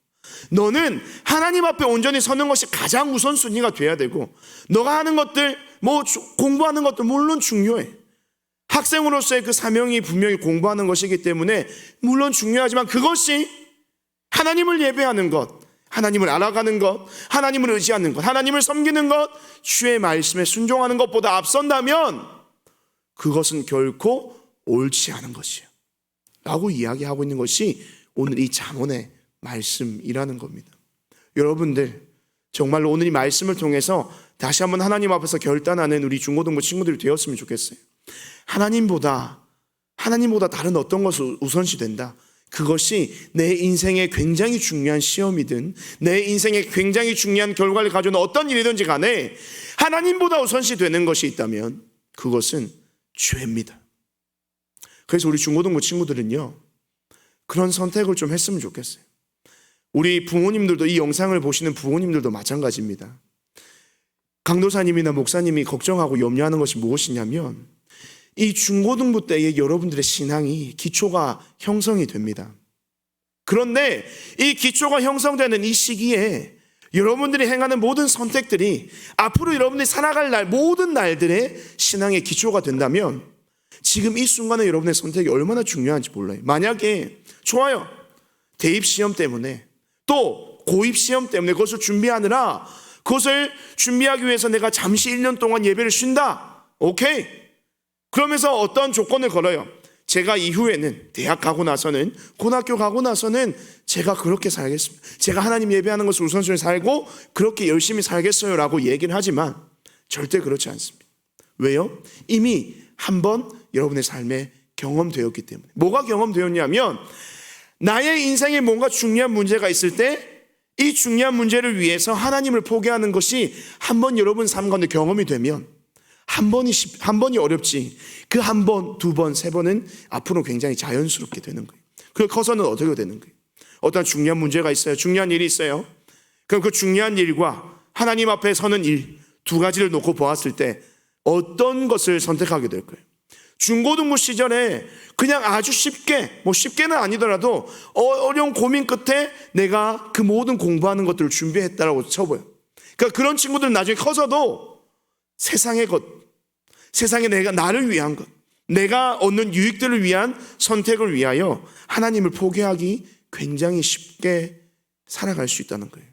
너는 하나님 앞에 온전히 서는 것이 가장 우선순위가 돼야 되고, 너가 하는 것들, 공부하는 것도 물론 중요해. 학생으로서의 그 사명이 분명히 공부하는 것이기 때문에 물론 중요하지만, 그것이 하나님을 예배하는 것, 하나님을 알아가는 것, 하나님을 의지하는 것, 하나님을 섬기는 것, 주의 말씀에 순종하는 것보다 앞선다면 그것은 결코 옳지 않은 것이에요 라고 이야기하고 있는 것이 오늘 이 잠언의 말씀이라는 겁니다. 여러분들, 정말로 오늘 이 말씀을 통해서 다시 한번 하나님 앞에서 결단하는 우리 중고등부 친구들이 되었으면 좋겠어요. 하나님보다 다른 어떤 것이 우선시 된다. 그것이 내 인생에 굉장히 중요한 시험이든 내 인생에 굉장히 중요한 결과를 가져오는 어떤 일이든지 간에 하나님보다 우선시 되는 것이 있다면 그것은 죄입니다. 그래서 우리 중고등부 친구들은요, 그런 선택을 좀 했으면 좋겠어요. 우리 부모님들도, 이 영상을 보시는 부모님들도 마찬가지입니다. 강도사님이나 목사님이 걱정하고 염려하는 것이 무엇이냐면, 이 중고등부 때에 여러분들의 신앙이 기초가 형성이 됩니다. 그런데 이 기초가 형성되는 이 시기에 여러분들이 행하는 모든 선택들이 앞으로 여러분들이 살아갈 모든 날들의 신앙의 기초가 된다면 지금 이 순간에 여러분의 선택이 얼마나 중요한지 몰라요. 만약에 좋아요, 대입시험 때문에 또 고입시험 때문에 그것을 준비하기 위해서 내가 잠시 1년 동안 예배를 쉰다. 오케이. 그러면서 어떤 조건을 걸어요. 제가 이후에는 대학 가고 나서는, 고등학교 가고 나서는 제가 그렇게 살겠습니다. 제가 하나님 예배하는 것을 우선순위로 살고 그렇게 열심히 살겠어요 라고 얘기를 하지만 절대 그렇지 않습니다. 왜요? 이미 한번 여러분의 삶에 경험되었기 때문에. 뭐가 경험되었냐면, 나의 인생에 뭔가 중요한 문제가 있을 때 이 중요한 문제를 위해서 하나님을 포기하는 것이 한번 여러분 삶 가운데 경험이 되면 한 번이 어렵지, 그 한 번, 두 번, 세 번은 앞으로 굉장히 자연스럽게 되는 거예요. 그 커서는 어떻게 되는 거예요? 어떤 중요한 문제가 있어요. 중요한 일이 있어요. 그럼 그 중요한 일과 하나님 앞에 서는 일, 두 가지를 놓고 보았을 때 어떤 것을 선택하게 될 거예요? 중고등부 시절에 그냥 아주 쉽게는 아니더라도 어려운 고민 끝에 내가 그 모든 공부하는 것들을 준비했다라고 쳐봐요. 그러니까 그런 친구들은 나중에 커서도 세상의 것, 세상에 나를 위한 것, 내가 얻는 유익들을 위한 선택을 위하여 하나님을 포기하기 굉장히 쉽게 살아갈 수 있다는 거예요.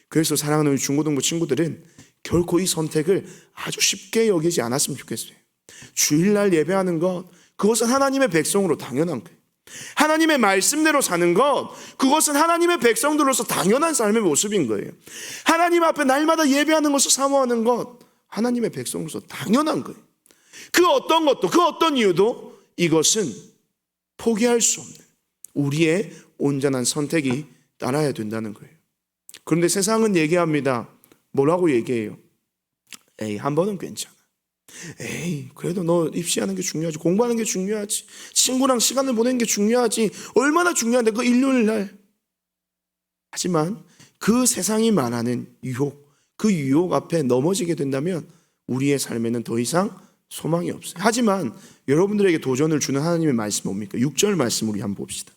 그래서 사랑하는 우리 중고등부 친구들은 결코 이 선택을 아주 쉽게 여기지 않았으면 좋겠어요. 주일날 예배하는 것, 그것은 하나님의 백성으로 당연한 거예요. 하나님의 말씀대로 사는 것, 그것은 하나님의 백성들로서 당연한 삶의 모습인 거예요. 하나님 앞에 날마다 예배하는 것을 사모하는 것, 하나님의 백성으로서 당연한 거예요. 그 어떤 것도, 그 어떤 이유도 이것은 포기할 수 없는 우리의 온전한 선택이 따라야 된다는 거예요. 그런데 세상은 얘기합니다. 뭐라고 얘기해요? 에이, 한 번은 괜찮아. 에이, 그래도 너 입시하는 게 중요하지, 공부하는 게 중요하지, 친구랑 시간을 보내는 게 중요하지, 얼마나 중요한데 그 일요일 날. 하지만 그 세상이 말하는 유혹, 그 유혹 앞에 넘어지게 된다면 우리의 삶에는 더 이상 소망이 없어요. 하지만 여러분들에게 도전을 주는 하나님의 말씀 뭡니까? 6절 말씀 우리 한번 봅시다.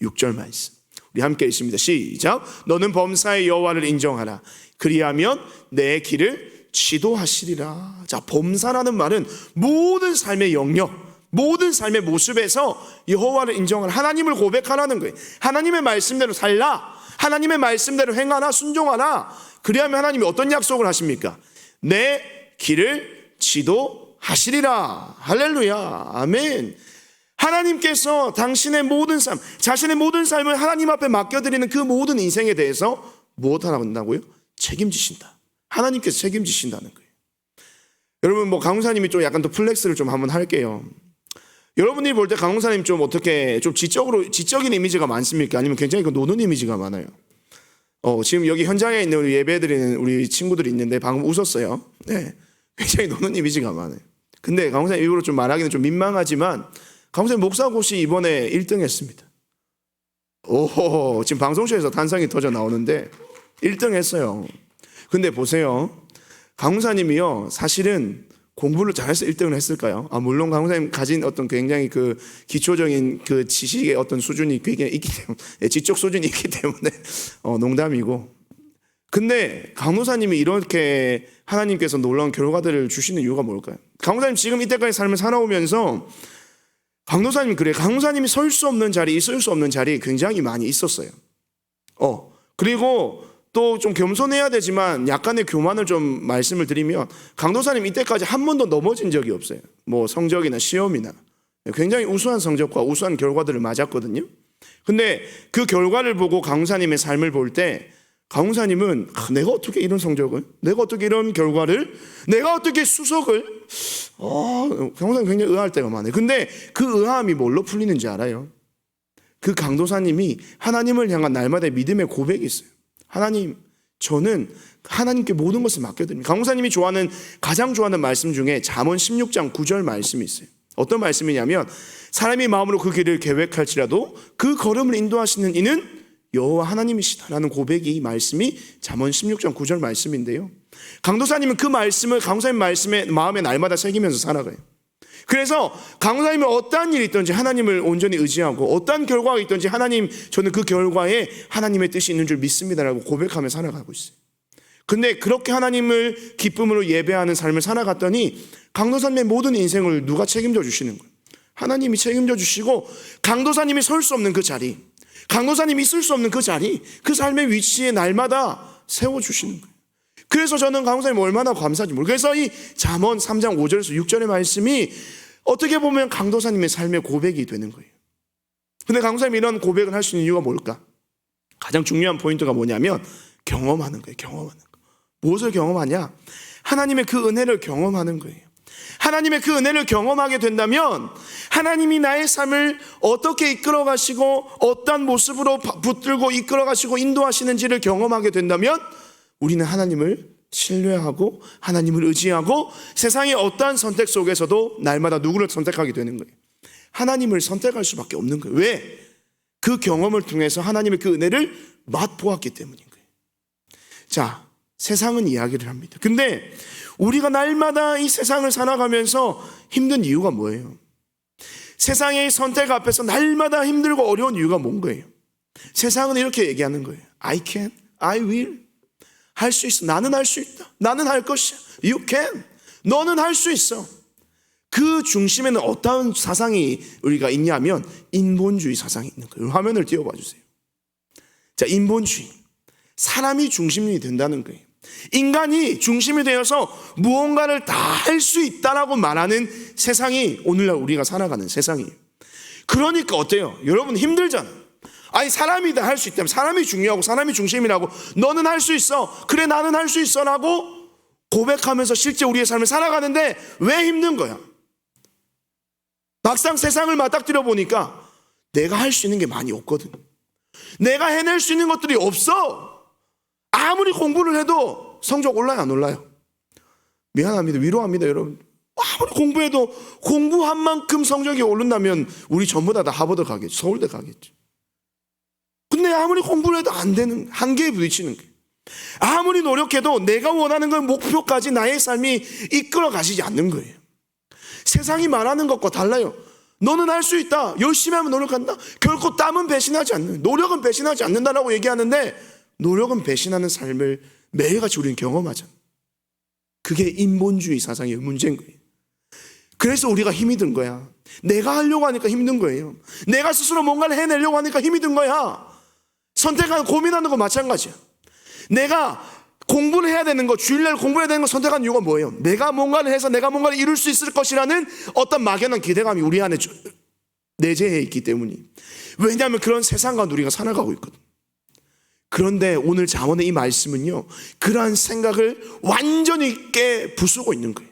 6절 말씀 우리 함께 읽습니다. 시작. 너는 범사의 여호와를 인정하라. 그리하면 내 길을 지도하시리라. 자, 범사라는 말은 모든 삶의 영역, 모든 삶의 모습에서 여호와를 인정하라, 하나님을 고백하라는 거예요. 하나님의 말씀대로 살라, 하나님의 말씀대로 행하라, 순종하라. 그리하면 하나님이 어떤 약속을 하십니까? 내 길을 지도하시리라. 할렐루야, 아멘. 하나님께서 당신의 모든 삶, 자신의 모든 삶을 하나님 앞에 맡겨드리는 그 모든 인생에 대해서 무엇 하나 한다고요? 책임지신다. 하나님께서 책임지신다는 거예요. 여러분, 강훈사님이 좀 약간 더 플렉스를 좀 한번 할게요. 여러분들이 볼 때 강훈사님 좀 어떻게 좀 지적인 이미지가 많습니까? 아니면 굉장히 노는 이미지가 많아요? 지금 여기 현장에 있는 우리 예배드리는 우리 친구들이 있는데 방금 웃었어요. 네, 굉장히 노는 이미지가 많아요. 근데 강훈사님 일부러 좀 말하기는 좀 민망하지만 강훈사님 목사고시 이번에 1등 했습니다. 오, 지금 방송쇼에서 탄성이 터져 나오는데 1등 했어요. 근데 보세요, 강훈사님이요, 사실은 공부를 잘해서 1등을 했을까요? 물론 강사님 가진 어떤 굉장히 그 기초적인 그 지식의 어떤 수준이 굉장히 있기 때문에, 지적 수준이 있기 때문에 농담이고. 근데 강도사님이 이렇게 하나님께서 놀라운 결과들을 주시는 이유가 뭘까요? 강도사님 지금 이때까지 삶을 살아오면서 강도사님이 그래요. 강도사님이 설 수 없는 자리, 있을 수 없는 자리 굉장히 많이 있었어요. 그리고 또 좀 겸손해야 되지만 약간의 교만을 좀 말씀을 드리면, 강도사님 이때까지 한 번도 넘어진 적이 없어요. 뭐 성적이나 시험이나 굉장히 우수한 성적과 우수한 결과들을 맞았거든요. 근데 그 결과를 보고 강도사님의 삶을 볼 때 강도사님은 내가 어떻게 이런 성적을, 내가 어떻게 이런 결과를, 내가 어떻게 수석을, 강도사님 굉장히 의아할 때가 많아요. 근데 그 의아함이 뭘로 풀리는지 알아요? 그 강도사님이 하나님을 향한 날마다의 믿음의 고백이 있어요. 하나님, 저는 하나님께 모든 것을 맡겨드립니다. 강도사님이 가장 좋아하는 말씀 중에 잠언 16장 9절 말씀이 있어요. 어떤 말씀이냐면, 사람이 마음으로 그 길을 계획할지라도 그 걸음을 인도하시는 이는 여호와 하나님이시다라는 고백이, 이 말씀이 잠언 16장 9절 말씀인데요. 강도사님은 그 말씀을 강도사님 말씀에 마음에 날마다 새기면서 살아가요. 그래서 강도사님이 어떠한 일이 있든지 하나님을 온전히 의지하고, 어떠한 결과가 있든지 하나님, 저는 그 결과에 하나님의 뜻이 있는 줄 믿습니다라고 고백하며 살아가고 있어요. 근데 그렇게 하나님을 기쁨으로 예배하는 삶을 살아갔더니 강도사님의 모든 인생을 누가 책임져 주시는 거예요? 하나님이 책임져 주시고, 강도사님이 설 수 없는 그 자리, 강도사님이 있을 수 없는 그 자리, 그 삶의 위치에 날마다 세워주시는 거예요. 그래서 저는 강도사님 얼마나 감사한지 모르겠어요. 그래서 이 잠언 3장 5절에서 6절의 말씀이 어떻게 보면 강도사님의 삶의 고백이 되는 거예요. 근데 강도사님이 이런 고백을 할 수 있는 이유가 뭘까? 가장 중요한 포인트가 뭐냐면 경험하는 거예요. 경험하는 거. 무엇을 경험하냐? 하나님의 그 은혜를 경험하는 거예요. 하나님의 그 은혜를 경험하게 된다면 하나님이 나의 삶을 어떻게 이끌어 가시고 어떤 모습으로 붙들고 이끌어 가시고 인도하시는지를 경험하게 된다면 우리는 하나님을 신뢰하고 하나님을 의지하고 세상의 어떠한 선택 속에서도 날마다 누구를 선택하게 되는 거예요. 하나님을 선택할 수밖에 없는 거예요. 왜? 그 경험을 통해서 하나님의 그 은혜를 맛보았기 때문인 거예요. 자, 세상은 이야기를 합니다. 근데 우리가 날마다 이 세상을 살아가면서 힘든 이유가 뭐예요? 세상의 선택 앞에서 날마다 힘들고 어려운 이유가 뭔 거예요? 세상은 이렇게 얘기하는 거예요. I can, I will. 할 수 있어. 나는 할 수 있다. 나는 할 것이야. You can. 너는 할 수 있어. 그 중심에는 어떤 사상이 우리가 있냐면 인본주의 사상이 있는 거예요. 화면을 띄워봐 주세요. 자, 인본주의. 사람이 중심이 된다는 거예요. 인간이 중심이 되어서 무언가를 다 할 수 있다라고 말하는 세상이 오늘날 우리가 살아가는 세상이에요. 그러니까 어때요? 여러분 힘들잖아요. 아니 사람이 다 할 수 있다면, 사람이 중요하고 사람이 중심이라고, 너는 할 수 있어, 그래 나는 할 수 있어 라고 고백하면서 실제 우리의 삶을 살아가는데 왜 힘든 거야? 막상 세상을 맞닥뜨려 보니까 내가 할 수 있는 게 많이 없거든. 내가 해낼 수 있는 것들이 없어. 아무리 공부를 해도 성적 올라요 안 올라요? 미안합니다. 위로합니다 여러분. 아무리 공부해도 공부한 만큼 성적이 오른다면 우리 전부 다 하버드 가겠죠. 서울대 가겠죠. 근데 아무리 공부를 해도 안 되는 한계에 부딪히는 거예요. 아무리 노력해도 내가 원하는 그 목표까지 나의 삶이 이끌어 가시지 않는 거예요. 세상이 말하는 것과 달라요. 너는 할 수 있다. 열심히 하면 노력한다. 결코 땀은 배신하지 않는, 노력은 배신하지 않는다라고 얘기하는데 노력은 배신하는 삶을 매일같이 우리는 경험하잖아. 그게 인본주의 사상의 문제인 거예요. 그래서 우리가 힘이 든 거야. 내가 하려고 하니까 힘든 거예요. 내가 스스로 뭔가를 해내려고 하니까 힘이 든 거야. 선택하는, 고민하는 거 마찬가지야. 내가 공부를 해야 되는 거, 주일날 공부해야 되는 거 선택한 이유가 뭐예요? 내가 뭔가를 해서 내가 뭔가를 이룰 수 있을 것이라는 어떤 막연한 기대감이 우리 안에 내재해 있기 때문이. 왜냐하면 그런 세상과 우리가 살아가고 있거든. 그런데 오늘 잠언의 이 말씀은요, 그러한 생각을 완전히 부수고 있는 거예요.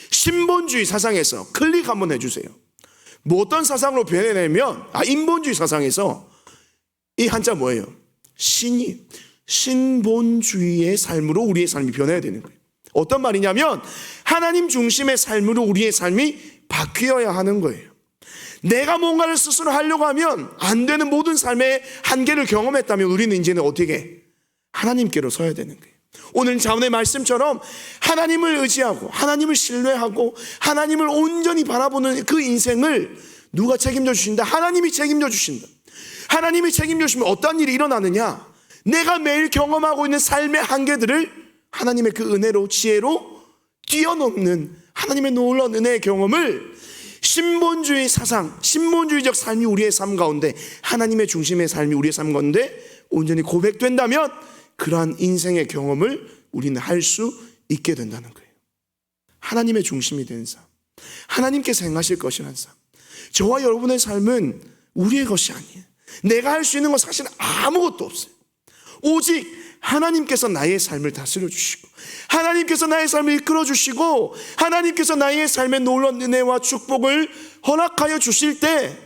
신본주의 사상에서 클릭 한번 해주세요. 뭐 어떤 사상으로 변해내면, 인본주의 사상에서 이 한자 뭐예요? 신이, 신본주의의 삶으로 우리의 삶이 변해야 되는 거예요. 어떤 말이냐면 하나님 중심의 삶으로 우리의 삶이 바뀌어야 하는 거예요. 내가 뭔가를 스스로 하려고 하면 안 되는 모든 삶의 한계를 경험했다면 우리는 이제는 어떻게 하나님께로 서야 되는 거예요. 오늘 자문의 말씀처럼 하나님을 의지하고 하나님을 신뢰하고 하나님을 온전히 바라보는 그 인생을 누가 책임져 주신다? 하나님이 책임져 주신다. 하나님이 책임져 주시면 어떤 일이 일어나느냐? 내가 매일 경험하고 있는 삶의 한계들을 하나님의 그 은혜로, 지혜로 뛰어넘는 하나님의 놀라운 은혜의 경험을 신본주의 사상, 신본주의적 삶이 우리의 삶 가운데, 하나님의 중심의 삶이 우리의 삶 가운데 온전히 고백된다면 그러한 인생의 경험을 우리는 할 수 있게 된다는 거예요. 하나님의 중심이 된 삶, 하나님께서 행하실 것이라는 삶. 저와 여러분의 삶은 우리의 것이 아니에요. 내가 할 수 있는 건 사실 아무것도 없어요. 오직 하나님께서 나의 삶을 다스려 주시고, 하나님께서 나의 삶을 이끌어 주시고, 하나님께서 나의 삶에 놀라운 은혜와 축복을 허락하여 주실 때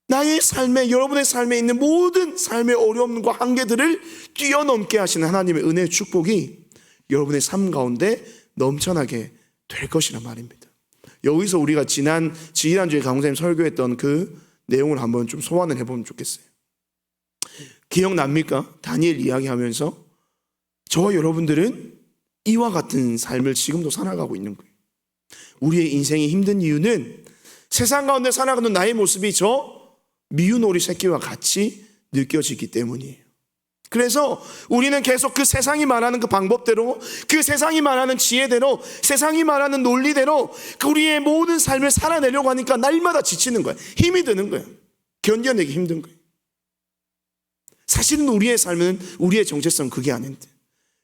나의 삶에, 여러분의 삶에 있는 모든 삶의 어려움과 한계들을 뛰어넘게 하시는 하나님의 은혜의 축복이 여러분의 삶 가운데 넘쳐나게 될 것이란 말입니다. 여기서 우리가 지난주에 강목사님 설교했던 그 내용을 한번 좀 소환을 해보면 좋겠어요. 기억납니까? 다니엘 이야기하면서 저와 여러분들은 이와 같은 삶을 지금도 살아가고 있는 거예요. 우리의 인생이 힘든 이유는 세상 가운데 살아가는 나의 모습이 저 미운 오리 새끼와 같이 느껴지기 때문이에요. 그래서 우리는 계속 그 세상이 말하는 그 방법대로, 그 세상이 말하는 지혜대로, 세상이 말하는 논리대로 그 우리의 모든 삶을 살아내려고 하니까 날마다 지치는 거예요. 힘이 드는 거예요. 견뎌내기 힘든 거예요. 사실은 우리의 삶은, 우리의 정체성은 그게 아닌데,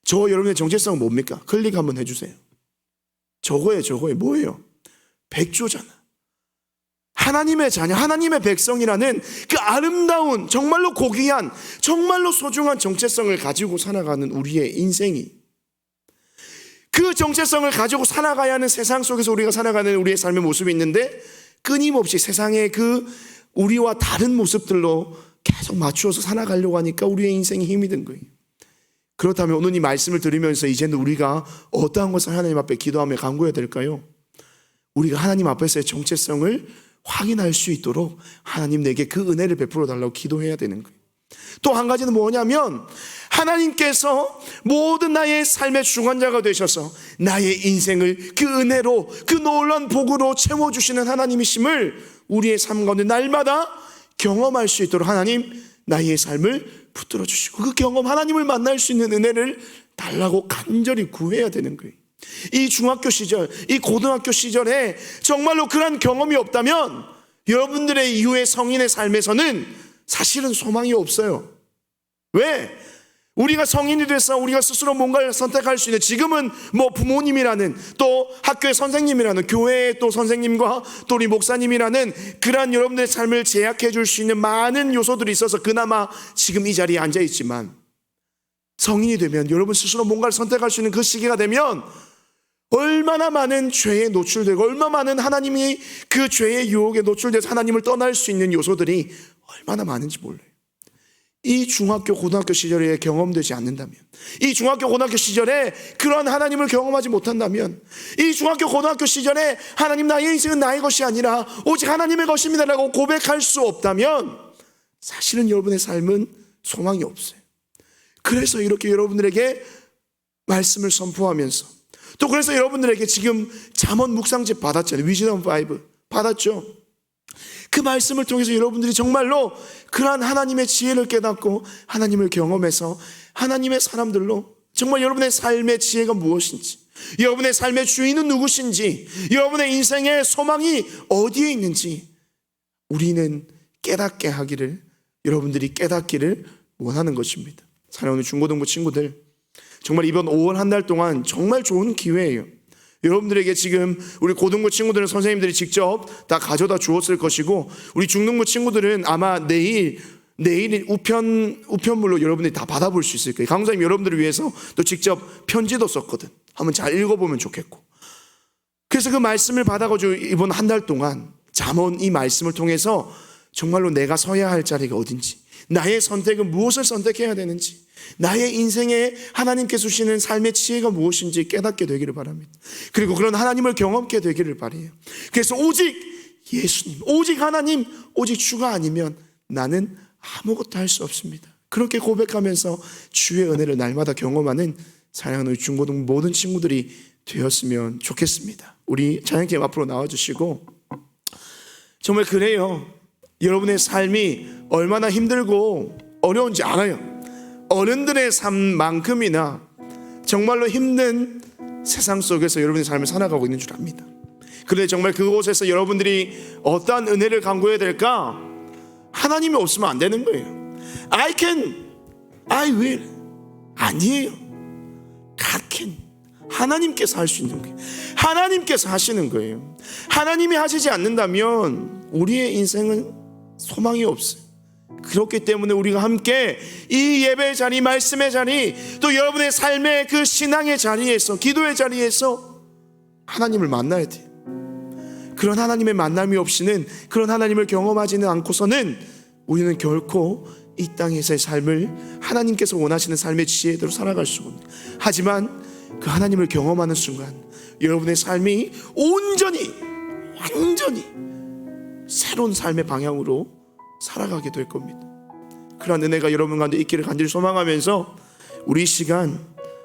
저 여러분의 정체성은 뭡니까? 클릭 한번 해주세요. 저거예요. 뭐예요? 백조잖아. 하나님의 자녀, 하나님의 백성이라는 그 아름다운, 정말로 고귀한, 정말로 소중한 정체성을 가지고 살아가는 우리의 인생이, 그 정체성을 가지고 살아가야 하는 세상 속에서 우리가 살아가는 우리의 삶의 모습이 있는데, 끊임없이 세상의 그 우리와 다른 모습들로 계속 맞추어서 살아가려고 하니까 우리의 인생이 힘이 든 거예요. 그렇다면 오늘 이 말씀을 들으면서 이제는 우리가 어떠한 것을 하나님 앞에 기도하며 간구해야 될까요? 우리가 하나님 앞에서의 정체성을 확인할 수 있도록 하나님 내게 그 은혜를 베풀어 달라고 기도해야 되는 거예요. 또 한 가지는 뭐냐면, 하나님께서 모든 나의 삶의 주관자가 되셔서 나의 인생을 그 은혜로, 그 놀라운 복으로 채워주시는 하나님이심을 우리의 삶 가운데 날마다 경험할 수 있도록 하나님 나의 삶을 붙들어 주시고, 그 경험, 하나님을 만날 수 있는 은혜를 달라고 간절히 구해야 되는 거예요. 이 중학교 시절, 이 고등학교 시절에 정말로 그런 경험이 없다면 여러분들의 이후의 성인의 삶에서는 사실은 소망이 없어요. 왜? 우리가 성인이 돼서 우리가 스스로 뭔가를 선택할 수 있는, 지금은 뭐 부모님이라는, 또 학교의 선생님이라는, 교회의 또 선생님과 또 우리 목사님이라는 그러한 여러분들의 삶을 제약해 줄 수 있는 많은 요소들이 있어서 그나마 지금 이 자리에 앉아 있지만, 성인이 되면, 여러분 스스로 뭔가를 선택할 수 있는 그 시기가 되면 얼마나 많은 죄에 노출되고, 얼마나 많은 하나님이 그 죄의 유혹에 노출돼서 하나님을 떠날 수 있는 요소들이 얼마나 많은지 몰라요. 이 중학교 고등학교 시절에 경험되지 않는다면, 이 중학교 고등학교 시절에 그런 하나님을 경험하지 못한다면, 이 중학교 고등학교 시절에 하나님, 나의 인생은 나의 것이 아니라 오직 하나님의 것입니다 라고 고백할 수 없다면 사실은 여러분의 삶은 소망이 없어요. 그래서 이렇게 여러분들에게 말씀을 선포하면서, 또 그래서 여러분들에게 지금 잠언 묵상집 받았잖아요. 위즈덤 5 받았죠. 그 말씀을 통해서 여러분들이 정말로 그러한 하나님의 지혜를 깨닫고 하나님을 경험해서 하나님의 사람들로 정말 여러분의 삶의 지혜가 무엇인지, 여러분의 삶의 주인은 누구신지, 여러분의 인생의 소망이 어디에 있는지 우리는 깨닫게 하기를, 여러분들이 깨닫기를 원하는 것입니다. 사랑하는 중고등부 친구들, 정말 이번 5월 한 달 동안 정말 좋은 기회예요. 여러분들에게 지금 우리 고등부 친구들은 선생님들이 직접 다 가져다 주었을 것이고, 우리 중등부 친구들은 아마 내일 우편물로 여러분들이 다 받아볼 수 있을 거예요. 강사님 여러분들을 위해서 또 직접 편지도 썼거든. 한번 잘 읽어보면 좋겠고. 그래서 그 말씀을 받아가지고 이번 한 달 동안 잠언 이 말씀을 통해서 정말로 내가 서야 할 자리가 어딘지, 나의 선택은 무엇을 선택해야 되는지, 나의 인생에 하나님께서 주시는 삶의 지혜가 무엇인지 깨닫게 되기를 바랍니다. 그리고 그런 하나님을 경험케 되기를 바라요. 그래서 오직 예수님, 오직 하나님, 오직 주가 아니면 나는 아무것도 할 수 없습니다. 그렇게 고백하면서 주의 은혜를 날마다 경험하는 사랑하는 우리 중고등 모든 친구들이 되었으면 좋겠습니다. 우리 찬양팀 앞으로 나와주시고, 정말 그래요. 여러분의 삶이 얼마나 힘들고 어려운지 알아요. 어른들의 삶만큼이나 정말로 힘든 세상 속에서 여러분의 삶을 살아가고 있는 줄 압니다. 그런데 정말 그곳에서 여러분들이 어떠한 은혜를 간구해야 될까? 하나님이 없으면 안 되는 거예요. I can, I will. 아니에요. God can. 하나님께서 할 수 있는 거예요. 하나님께서 하시는 거예요. 하나님이 하시지 않는다면 우리의 인생은 소망이 없어요. 그렇기 때문에 우리가 함께 이 예배의 자리, 말씀의 자리, 또 여러분의 삶의 그 신앙의 자리에서, 기도의 자리에서 하나님을 만나야 돼요. 그런 하나님의 만남이 없이는, 그런 하나님을 경험하지는 않고서는 우리는 결코 이 땅에서의 삶을 하나님께서 원하시는 삶의 지혜대로 살아갈 수가 없는. 하지만 그 하나님을 경험하는 순간 여러분의 삶이 온전히, 완전히 새로운 삶의 방향으로 살아가게 될 겁니다. 그런 은혜가 여러분 가운데 있기를 간절히 소망하면서 우리 시간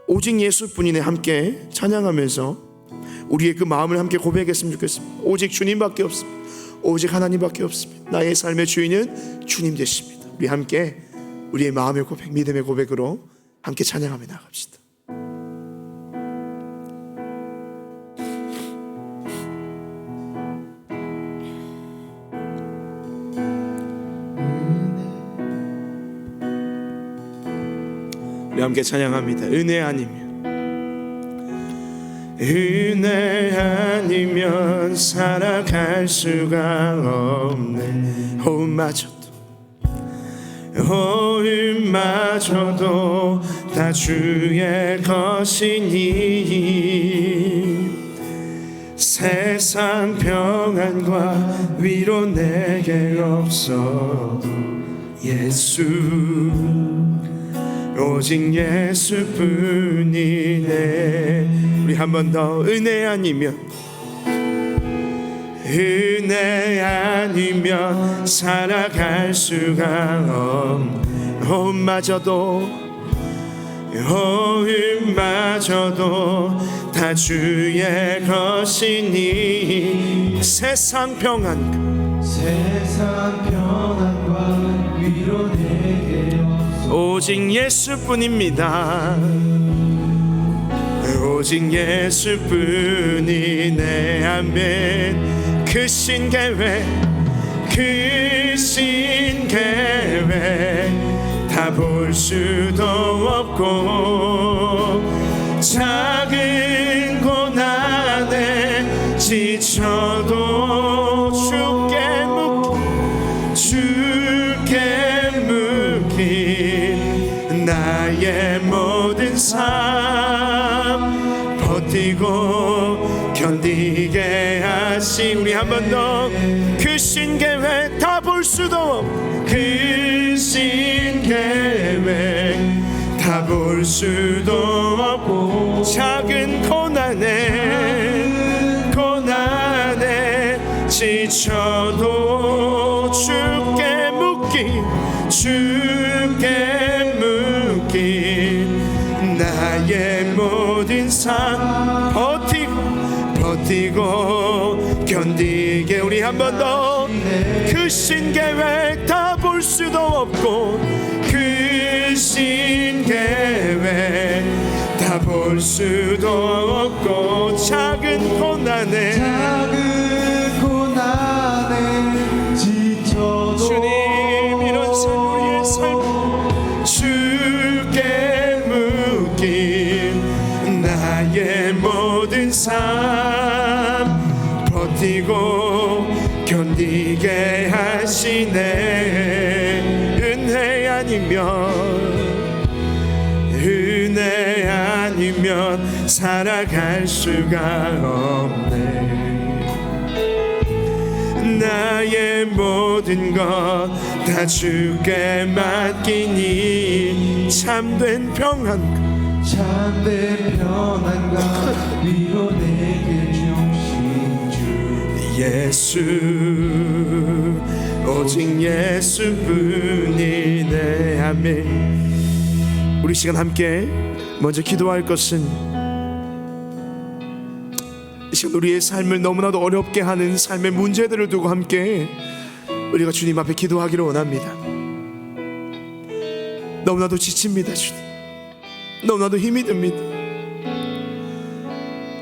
오직 예수뿐이네 함께 찬양하면서 우리의 그 마음을 함께 고백했으면 좋겠습니다. 오직 주님밖에 없습니다. 오직 하나님밖에 없습니다. 나의 삶의 주인은 주님 되십니다. 우리 함께 우리의 마음의 고백, 믿음의 고백으로 함께 찬양하며 나갑시다. 우리 함께 찬양합니다. 은혜 아니면 살아갈 수가 없네. 호흡마저도 다 주의 것이니 세상 평안과 위로 내게 없어도 예수, 오직 예수뿐이네. 우리 한 번 더. 은혜 아니면 살아갈 수가 없네. 호흡마저도 다 주의 것이니 세상 평안과 위로 내게 오직 예수뿐입니다. 오직 예수뿐이네. 아멘. 그 신계획 다 볼 수도 없고 작은 고난에 지쳐도 주께 묶인 나의 모든 삶 버티고 견디게 하신 우리 한 번 더. 그 신계획 다 볼 수도 없고 그 신계획 다 볼 수도 없고 작은 고난에 지쳐도 주께 묶인 나의 모든 삶 버티고 견디게 우리 한 번 더. 그 신계획 다 볼 수도 없고 그 신계획 다 볼 수도 없고 작은 고난에 지쳐도 주님 이런 삶 우리의 삶 주께 묶인 나의 모든 삶 버티고 견디게 하시네. 은혜 아니면 살아갈 수가 없네. 나의 모든 것 다 주께 맡기니 참된 평안과 위로 내게 주신 주 예수, 오직 예수뿐이네. 아멘. 우리 시간 함께 먼저 기도할 것은 이 시간 우리의 삶을 너무나도 어렵게 하는 삶의 문제들을 두고 함께 우리가 주님 앞에 기도하기를 원합니다. 너무나도 지칩니다. 주님, 너무나도 힘이 듭니다.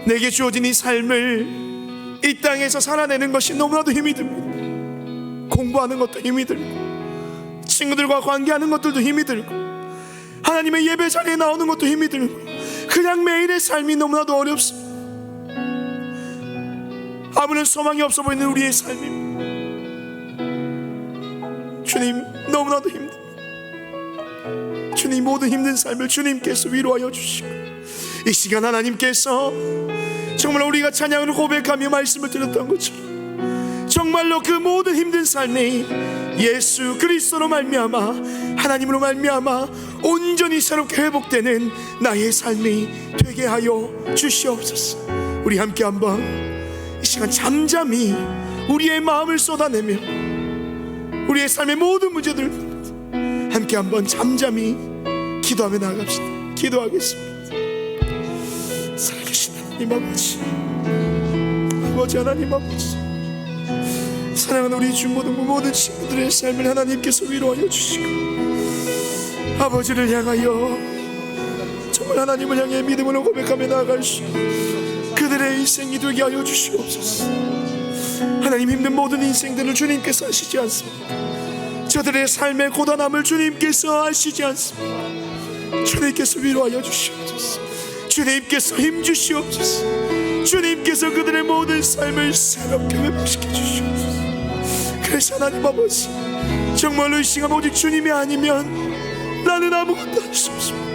내게 주어진 이 삶을 이 땅에서 살아내는 것이 너무나도 힘이 듭니다. 공부하는 것도 힘이 들고, 친구들과 관계하는 것들도 힘이 들고, 하나님의 예배 자리에 나오는 것도 힘이 들고, 그냥 매일의 삶이 너무나도 어렵습니다. 아무런 소망이 없어 보이는 우리의 삶입니다. 주님, 너무나도 힘듭니다. 주님, 모든 힘든 삶을 주님께서 위로하여 주시고, 이 시간 하나님께서 정말 우리가 찬양을 고백하며 말씀을 드렸던 것처럼 정말로 그 모든 힘든 삶이 예수 그리스도로 말미암아, 하나님으로 말미암아 온전히 새롭게 회복되는 나의 삶이 되게 하여 주시옵소서. 우리 함께 한번 이 시간 잠잠히 우리의 마음을 쏟아내며 우리의 삶의 모든 문제들 함께 한번 잠잠히 기도하며 나아갑시다. 기도하겠습니다. 살아계신 하나님 아버지, 아버지 하나님 아버지, 사랑하는 우리 중고등부 모든 친구들의 삶을 하나님께서 위로하여 주시고, 아버지를 향하여 정말 하나님을 향해 믿음으로 고백하며 나아갈 수 있는 그들의 인생이 되게 하여 주시옵소서. 하나님, 힘든 모든 인생들을 주님께서 아시지 않습니다. 저들의 삶의 고단함을 주님께서 아시지 않습니다. 주님께서 위로하여 주시옵소서. 주님께서 힘 주시옵소서. 주님께서 그들의 모든 삶을 새롭게 회복시켜 주시옵소서. 그래서 하나님 아버지, 정말로 이 시간 오직 주님이 아니면 나는 아무것도 할 수 없습니다.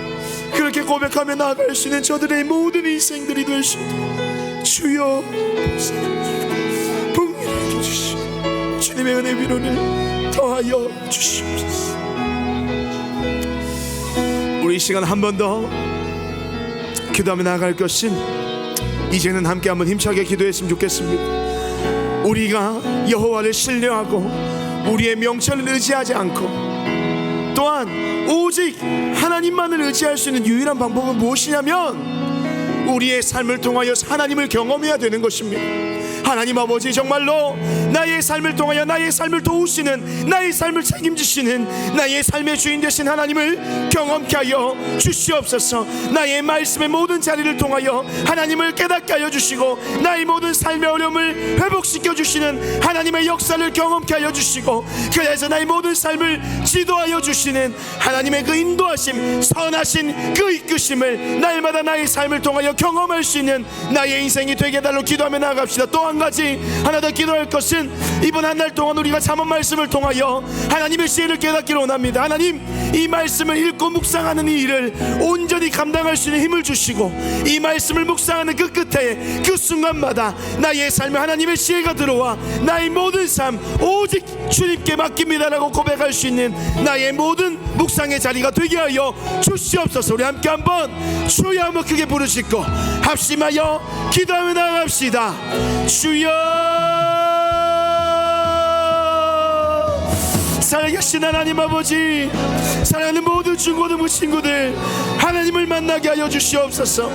그렇게 고백하며 나아갈 수 있는 저들의 모든 인생들이 될 수 있도록 주여 복리하게 주시고 주님의 은혜 위로를 더하여 주시옵소서. 우리 이 시간 한 번 더 기도하며 나아갈 것은, 이제는 함께 한번 힘차게 기도했으면 좋겠습니다. 우리가 여호와를 신뢰하고 우리의 명철을 의지하지 않고, 또한 오직 하나님만을 의지할 수 있는 유일한 방법은 무엇이냐면 우리의 삶을 통하여 하나님을 경험해야 되는 것입니다. 하나님 아버지, 정말로 나의 삶을 통하여 나의 삶을 도우시는, 나의 삶을 책임지시는 나의 삶의 주인 되신 하나님을 경험케 하여 주시옵소서. 나의 말씀의 모든 자리를 통하여 하나님을 깨닫게 하여 주시고, 나의 모든 삶의 어려움을 회복시켜 주시는 하나님의 역사를 경험케 하여 주시고, 그래서 나의 모든 삶을 지도하여 주시는 하나님의 그 인도하심, 선하신 그 이끄심을 날마다 나의 삶을 통하여 경험할 수 있는 나의 인생이 되게 해달라고 기도하며 나아갑시다. 또 한 가지 하나 더 기도할 것은, 이번 한 달 동안 우리가 잠언 말씀을 통하여 하나님의 지혜를 깨닫기를 원합니다. 하나님, 이 말씀을 읽고 묵상하는 이 일을 온전히 감당할 수 있는 힘을 주시고, 이 말씀을 묵상하는 그 끝에 그 순간마다 나의 삶에 하나님의 지혜가 들어와 나의 모든 삶 오직 주님께 맡깁니다라고 고백할 수 있는 나의 모든 묵상의 자리가 되게 하여 주시옵소서. 우리 함께 한번 주여 한번 크게 부르시고 합심하여 기도하며 나아갑시다. 주여, 살아계신 하나님 아버지, 사랑하는 모든 중고등부 친구들, 하나님을 만나게 하여 주시옵소서.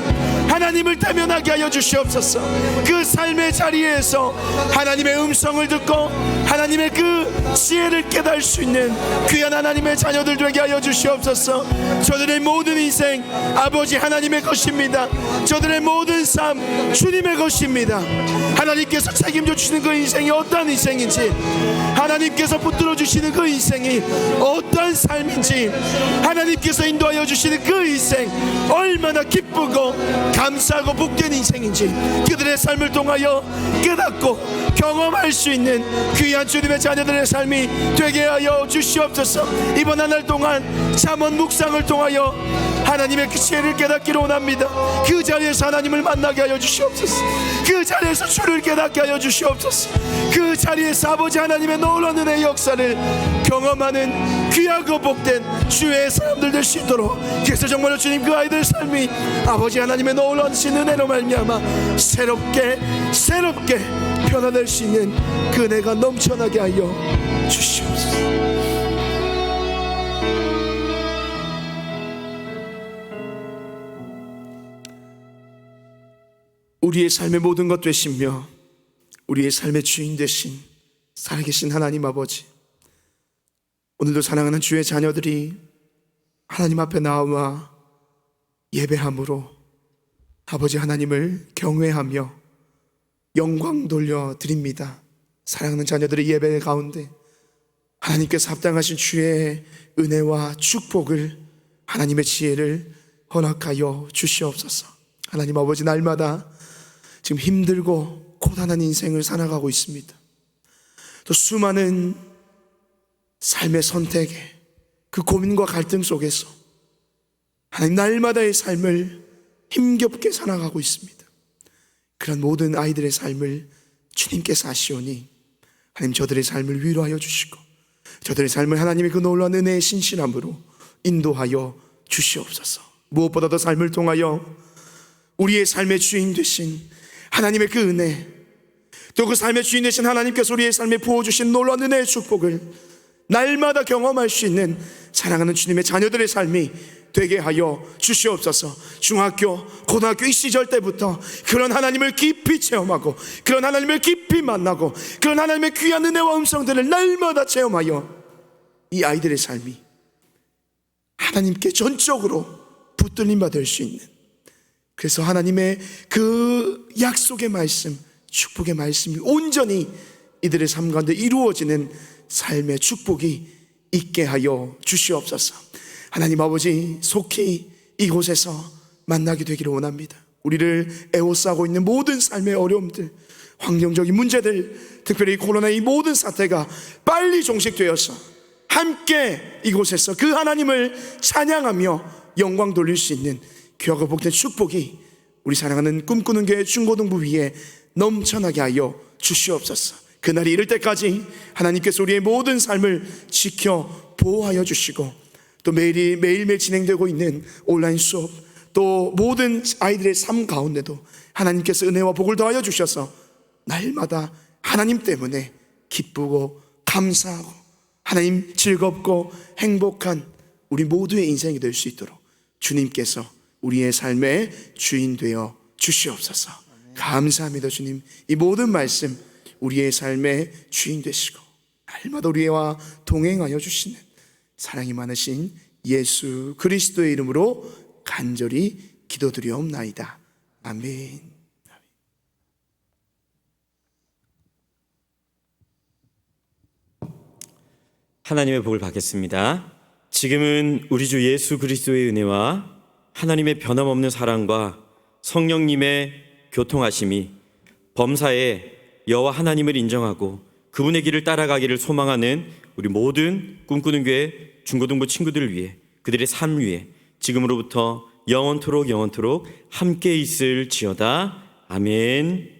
하나님을 대면하게 하여 주시옵소서. 그 삶의 자리에서 하나님의 음성을 듣고 하나님의 그 지혜를 깨달을 수 있는 귀한 하나님의 자녀들 되게 하여 주시옵소서. 저들의 모든 인생 아버지 하나님의 것입니다. 저들의 모든 삶 주님의 것입니다. 하나님께서 책임져 주시는 그 인생이 어떠한 인생인지, 하나님께서 붙들어 주시는 그 인생이 어떠한 삶인지, 하나님께서 인도하여 주시는 그 인생 얼마나 기쁘고 감사하고 복된 인생인지 그들의 삶을 통하여 깨닫고 경험할 수 있는 귀한 주님의 자녀들의 삶이 되게 하여 주시옵소서. 이번 한 달 동안 잠언 묵상을 통하여 하나님의 그 지혜를 깨닫기를 원합니다. 그 자리에서 하나님을 만나게 하여 주시옵소서. 그 자리에서 주를 깨닫게 하여 주시옵소서. 그 자리에서 아버지 하나님의 놀라운 은혜의 역사를 경험하는 귀하고 복된 주의 사람들 될 수 있도록, 그래서 정말로 주님 그 아이들 삶이 아버지 하나님의 놀라운 은혜로 말미암아 새롭게 변화될 수 있는 그 은혜가 넘쳐나게 하여 주시옵소서. 우리의 삶의 모든 것 되시며 우리의 삶의 주인 되신 살아계신 하나님 아버지, 오늘도 사랑하는 주의 자녀들이 하나님 앞에 나와 예배함으로 아버지 하나님을 경외하며 영광 돌려드립니다. 사랑하는 자녀들의 예배 가운데 하나님께서 합당하신 주의 은혜와 축복을, 하나님의 지혜를 허락하여 주시옵소서. 하나님 아버지, 날마다 지금 힘들고 고단한 인생을 살아가고 있습니다. 또 수많은 삶의 선택에 그 고민과 갈등 속에서 하나님 날마다의 삶을 힘겹게 살아가고 있습니다. 그런 모든 아이들의 삶을 주님께서 아시오니 하나님 저들의 삶을 위로하여 주시고 저들의 삶을 하나님의 그 놀라운 은혜의 신실함으로 인도하여 주시옵소서. 무엇보다도 삶을 통하여 우리의 삶의 주인 되신 하나님의 그 은혜, 또 그 삶의 주인 되신 하나님께서 우리의 삶에 부어주신 놀라운 은혜의 축복을 날마다 경험할 수 있는 사랑하는 주님의 자녀들의 삶이 되게 하여 주시옵소서. 중학교, 고등학교 이 시절 때부터 그런 하나님을 깊이 체험하고 그런 하나님을 깊이 만나고 그런 하나님의 귀한 은혜와 음성들을 날마다 체험하여 이 아이들의 삶이 하나님께 전적으로 붙들림 받을 수 있는, 그래서 하나님의 그 약속의 말씀, 축복의 말씀이 온전히 이들의 삶 가운데 이루어지는 삶의 축복이 있게 하여 주시옵소서. 하나님 아버지, 속히 이곳에서 만나게 되기를 원합니다. 우리를 애워싸고 있는 모든 삶의 어려움들, 환경적인 문제들, 특별히 코로나 이 모든 사태가 빨리 종식되어서 함께 이곳에서 그 하나님을 찬양하며 영광 돌릴 수 있는 귀하고 복된 축복이 우리 사랑하는 꿈꾸는 교회 중고등부 위에 넘쳐나게 하여 주시옵소서. 그날이 이를 때까지 하나님께서 우리의 모든 삶을 지켜 보호하여 주시고, 또 매일매일 진행되고 있는 온라인 수업, 또 모든 아이들의 삶 가운데도 하나님께서 은혜와 복을 더하여 주셔서 날마다 하나님 때문에 기쁘고 감사하고 하나님 즐겁고 행복한 우리 모두의 인생이 될 수 있도록 주님께서 우리의 삶의 주인 되어 주시옵소서. 감사합니다. 주님, 이 모든 말씀 우리의 삶의 주인 되시고 날마다 우리와 동행하여 주시는 사랑이 많으신 예수 그리스도의 이름으로 간절히 기도드리옵나이다. 아멘. 하나님의 복을 받겠습니다. 지금은 우리 주 예수 그리스도의 은혜와 하나님의 변함없는 사랑과 성령님의 교통하심이 범사에 여호와 하나님을 인정하고 그분의 길을 따라가기를 소망하는 우리 모든 꿈꾸는 교회 중고등부 친구들을 위해, 그들의 삶 위에 지금으로부터 영원토록 함께 있을지어다. 아멘.